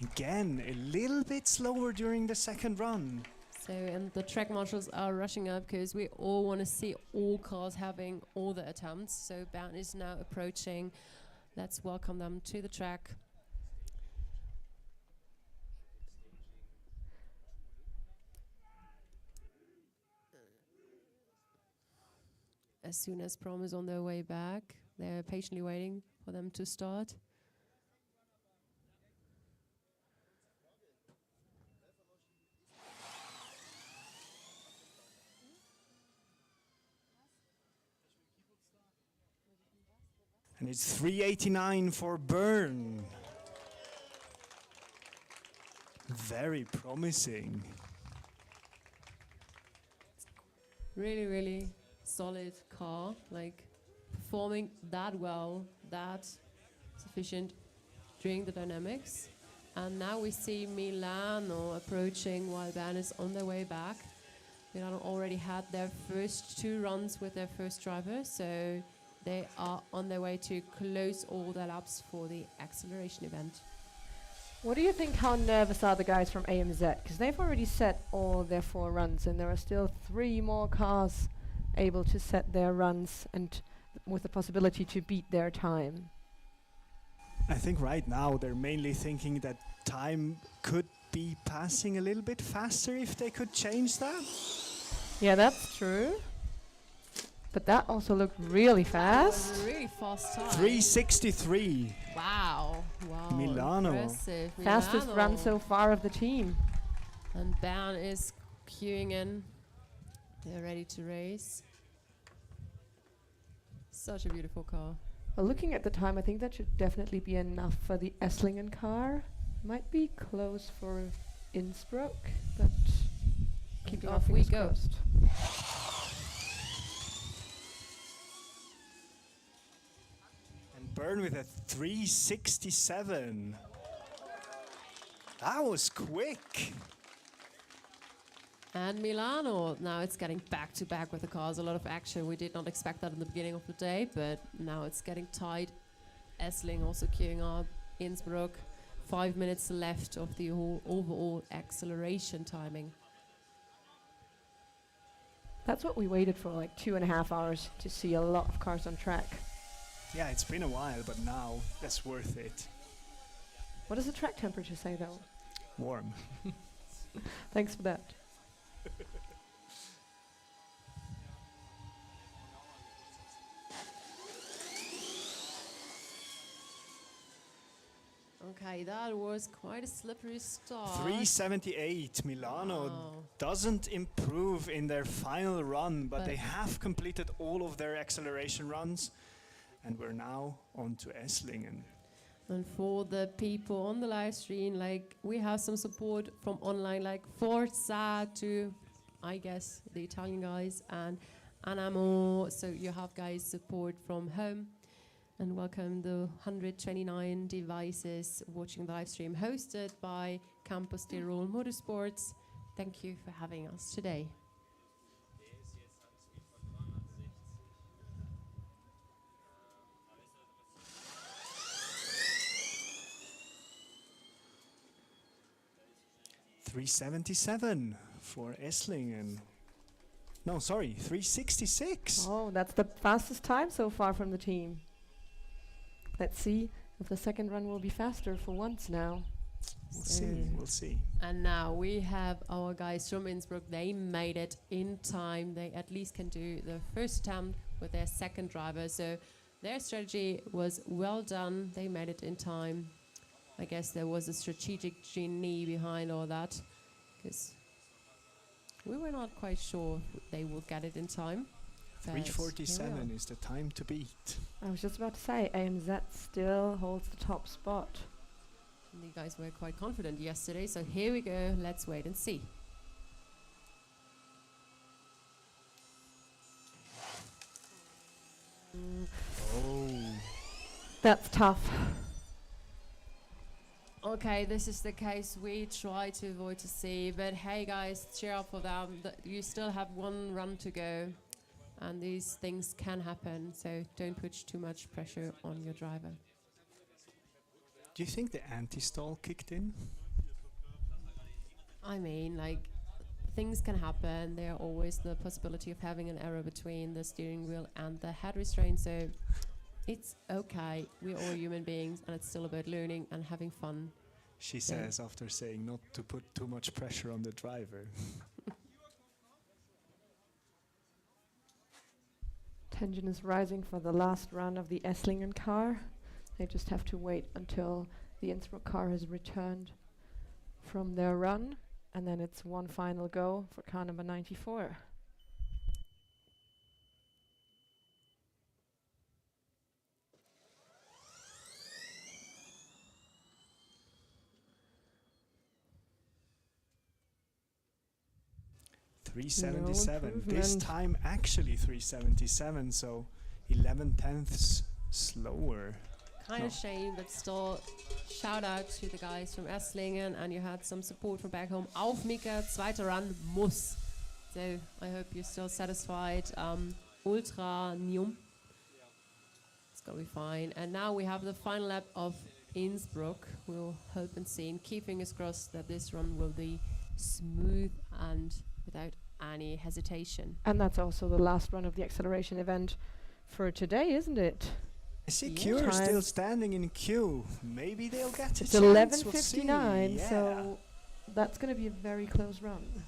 [SPEAKER 8] Again, a little bit slower during the second run.
[SPEAKER 7] So, and the track marshals are rushing up because we all want to see all cars having all the attempts. So Bernd is now approaching. Let's welcome them to the track. As soon as Prom is on their way back, they're patiently waiting for them to start.
[SPEAKER 8] And it's 389 for Bern. Very promising.
[SPEAKER 7] Really, really solid car, like performing that well, that sufficient during the dynamics. And now we see Milano approaching while Bern is on their way back. Milano already had their first 2 runs with their first driver, so they are on their way to close all their laps for the acceleration event.
[SPEAKER 6] What do you think, how nervous are the guys from AMZ? Because they've already set all their 4 runs, and there are still 3 more cars able to set their runs and with the possibility to beat their time.
[SPEAKER 8] I think right now they're mainly thinking that time could be passing a little bit faster if they could change that.
[SPEAKER 6] Yeah, that's true. But that also looked really fast.
[SPEAKER 7] Really fast time.
[SPEAKER 8] 363.
[SPEAKER 7] Wow. Wow.
[SPEAKER 8] Milano.
[SPEAKER 7] Impressive.
[SPEAKER 6] Fastest
[SPEAKER 7] Milano.
[SPEAKER 6] run so far of the team.
[SPEAKER 7] And Bern is queuing in. They're ready to race. Such a beautiful car.
[SPEAKER 6] Well, looking at the time, I think that should definitely be enough for the Esslingen car. Might be close for Innsbruck, but keeping our
[SPEAKER 7] Off we
[SPEAKER 6] fingers
[SPEAKER 7] go.
[SPEAKER 6] crossed.
[SPEAKER 8] And Bern with a 367. That was quick.
[SPEAKER 7] And Milano, now it's getting back to back with the cars. A lot of action. We did not expect that in the beginning of the day, but now it's getting tight. Essling also queuing up. Innsbruck, 5 minutes left of the whole overall acceleration timing.
[SPEAKER 6] That's what we waited for, like 2.5 hours to see a lot of cars on track.
[SPEAKER 8] Yeah, it's been a while, but now that's worth it.
[SPEAKER 6] What does the track temperature say, though?
[SPEAKER 8] Warm.
[SPEAKER 6] Thanks for that.
[SPEAKER 7] Okay, that was quite a slippery start.
[SPEAKER 8] 378. Milano
[SPEAKER 7] Wow.
[SPEAKER 8] doesn't improve in their final run, but they have completed all of their acceleration runs. And we're now on to Esslingen.
[SPEAKER 7] And for the people on the live stream, like we have some support from online, like Forza to, I guess, the Italian guys, and Anamo. So you have guys support from home. And welcome the 129 devices watching the live stream hosted by Campus Tirol Motorsports. Thank you for having us today.
[SPEAKER 8] $377 for Esslingen. No, sorry, 366.
[SPEAKER 6] Oh, that's the fastest time so far from the team. Let's see if the second run will be faster for once now.
[SPEAKER 8] We'll see.
[SPEAKER 7] And now we have our guys from Innsbruck. They made it in time. They at least can do the first attempt with their second driver. So their strategy was well done. They made it in time. I guess there was a strategic genie behind all that, because we were not quite sure they would get it in time.
[SPEAKER 8] 347 is the time to beat.
[SPEAKER 6] I was just about to say, AMZ still holds the top spot.
[SPEAKER 7] And you guys were quite confident yesterday, so here we go. Let's wait and see.
[SPEAKER 8] Oh.
[SPEAKER 6] That's tough.
[SPEAKER 7] Okay, this is the case we try to avoid to see, but hey guys, cheer up for them. You still have one run to go, and these things can happen, so don't put too much pressure on your driver.
[SPEAKER 8] Do you think the anti-stall kicked in?
[SPEAKER 7] I mean, like, things can happen. There are always the possibility of having an error between the steering wheel and the head restraint, so it's okay. We're all human beings, and it's still about learning and having fun.
[SPEAKER 8] She says after saying not to put too much pressure on the driver.
[SPEAKER 6] Tension is rising for the last run of the Esslingen car. They just have to wait until the Innsbruck car has returned from their run, and then it's one final go for car number 94.
[SPEAKER 8] 377.
[SPEAKER 6] No
[SPEAKER 8] This
[SPEAKER 6] improvement.
[SPEAKER 8] time actually 377, so 11 tenths slower.
[SPEAKER 14] Kind
[SPEAKER 8] No.
[SPEAKER 14] of shame, but still shout out to the guys from Esslingen, and you had some support from back home. Auf Mika, zweiter Run muss. So I hope you're still satisfied. Ultra Nium. It's gonna be fine. And now we have the final lap of Innsbruck. We'll hope and see, and keep fingers crossed that this run will be smooth and without any hesitation.
[SPEAKER 6] And that's also the last run of the acceleration event for today, isn't it?
[SPEAKER 8] I see
[SPEAKER 6] Yeah.
[SPEAKER 8] Cure still
[SPEAKER 6] Time.
[SPEAKER 8] standing in queue. Maybe they'll get a
[SPEAKER 6] It's
[SPEAKER 8] chance.
[SPEAKER 6] 11:59,
[SPEAKER 8] We'll see.
[SPEAKER 6] so that's going to be a very close run.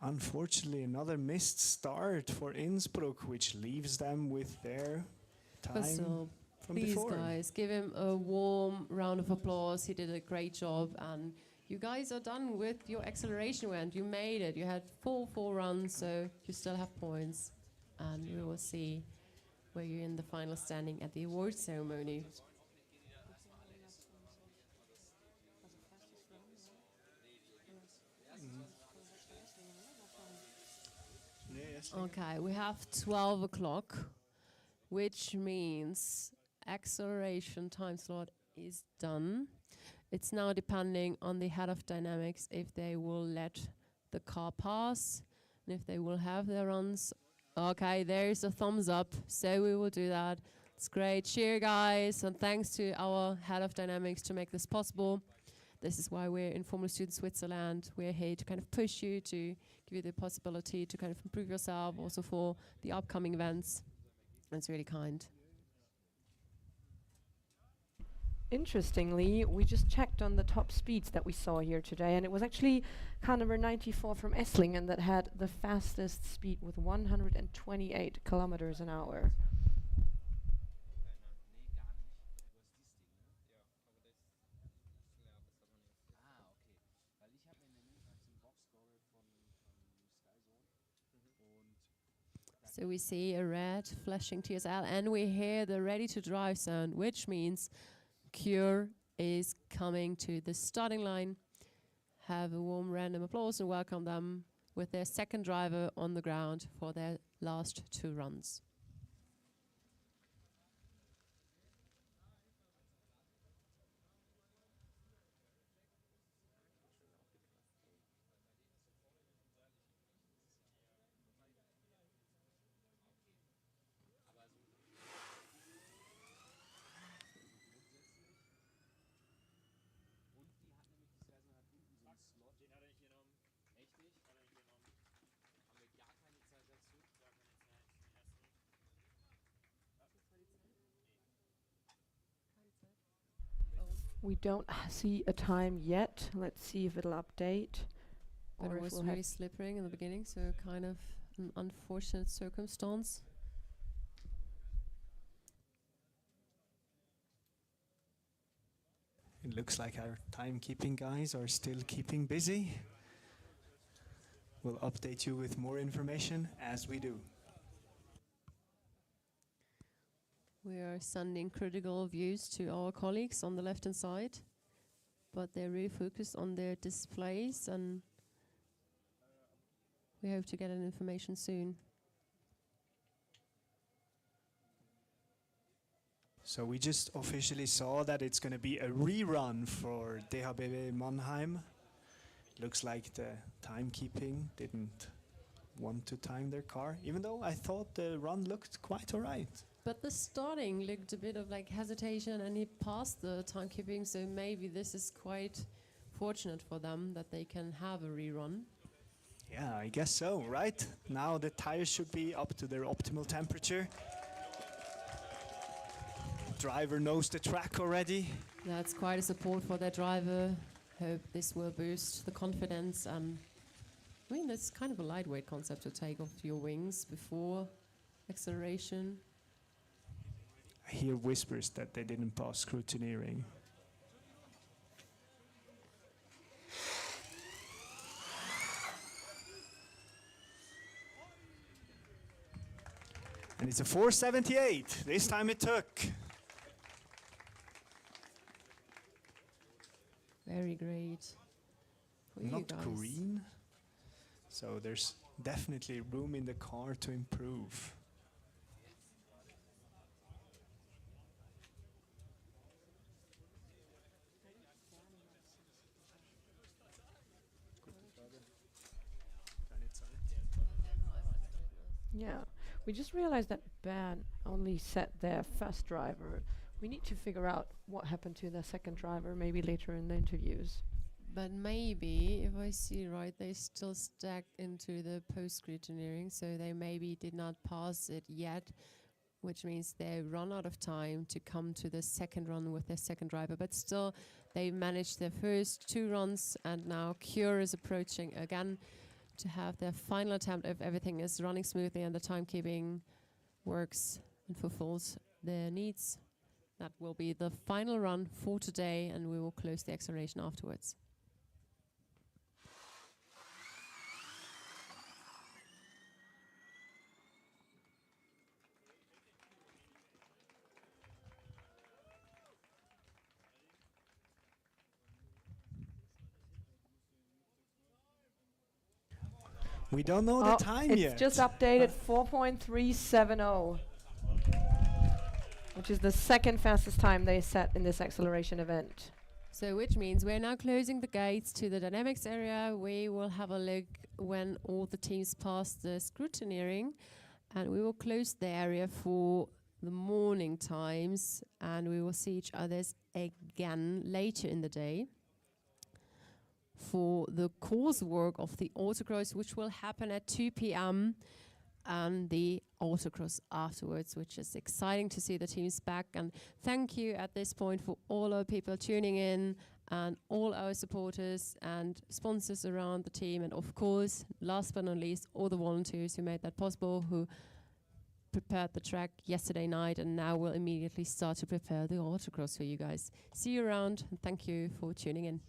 [SPEAKER 8] Unfortunately, another missed start for Innsbruck, which leaves them with their time
[SPEAKER 14] So
[SPEAKER 8] from
[SPEAKER 14] please,
[SPEAKER 8] before.
[SPEAKER 14] guys, give him a warm round of applause. He did a great job, and you guys are done with your acceleration event. You made it. You had four runs, so you still have points, and we will see where you're in the final standing at the award ceremony. Okay, we have 12 o'clock, which means acceleration time slot is done. It's now depending on the head of dynamics if they will let the car pass and if they will have their runs. Okay, there's a thumbs up, so we will do that. It's great. Cheer, guys, and thanks to our head of dynamics to make this possible. This is why we're in Formula Student Switzerland. We're here to kind of push you, to give you the possibility to kind of improve yourself also for the upcoming events. That's really kind.
[SPEAKER 6] Interestingly, we just checked on the top speeds that we saw here today, and it was actually car number 94 from Esslingen that had the fastest speed with 128 kilometers an hour.
[SPEAKER 14] So we see a red flashing TSL, and we hear the ready to drive sound, which means Cure is coming to the starting line. Have a warm random applause and welcome them with their second driver on the ground for their last two runs.
[SPEAKER 6] We don't see a time yet. Let's see if it'll update.
[SPEAKER 14] But
[SPEAKER 6] or
[SPEAKER 14] it
[SPEAKER 6] if
[SPEAKER 14] was
[SPEAKER 6] we'll
[SPEAKER 14] really
[SPEAKER 6] have
[SPEAKER 14] slippery in the beginning, so kind of an unfortunate circumstance.
[SPEAKER 8] It looks like our timekeeping guys are still keeping busy. We'll update you with more information as we do.
[SPEAKER 14] We are sending critical views to our colleagues on the left-hand side, but they're really focused on their displays, and we hope to get an information soon.
[SPEAKER 8] So we just officially saw that it's going to be a rerun for DHBB Mannheim. Looks like the timekeeping didn't want to time their car, even though I thought the run looked quite all right.
[SPEAKER 14] But the starting looked a bit of like hesitation, and he passed the timekeeping, so maybe this is quite fortunate for them that they can have a rerun.
[SPEAKER 8] Yeah, I guess so, right? Now the tires should be up to their optimal temperature. Driver knows the track already.
[SPEAKER 14] That's quite a support for their driver. Hope this will boost the confidence. And I mean, that's kind of a lightweight concept to take off your wings before acceleration.
[SPEAKER 8] I hear whispers that they didn't pass scrutineering. And it's a 478. This time it took.
[SPEAKER 14] Very great. For you
[SPEAKER 8] Not
[SPEAKER 14] guys.
[SPEAKER 8] green. So there's definitely room in the car to improve.
[SPEAKER 6] Yeah, we just realized that Ben only set their first driver. We need to figure out what happened to the second driver, maybe later in the interviews.
[SPEAKER 14] But maybe, if I see right, they still stack into the post-scrutineering, so they maybe did not pass it yet, which means they run out of time to come to the second run with their second driver. But still, they managed their first 2 runs, and now Cure is approaching again to have their final attempt if everything is running smoothly and the timekeeping works and fulfills their needs. That will be the final run for today, and we will close the acceleration afterwards.
[SPEAKER 8] We don't know the time
[SPEAKER 6] it's
[SPEAKER 8] yet.
[SPEAKER 6] It's just updated 4.370, which is the second fastest time they set in this acceleration event.
[SPEAKER 14] So which means we're now closing the gates to the dynamics area. We will have a look when all the teams pass the scrutineering, and we will close the area for the morning times, and we will see each others again later in the day for the coursework of the autocross, which will happen at 2 p.m. and the autocross afterwards, which is exciting to see the teams back. And thank you at this point for all our people tuning in and all our supporters and sponsors around the team. And of course, last but not least, all the volunteers who made that possible, who prepared the track yesterday night and now will immediately start to prepare the autocross for you guys. See you around, and thank you for tuning in.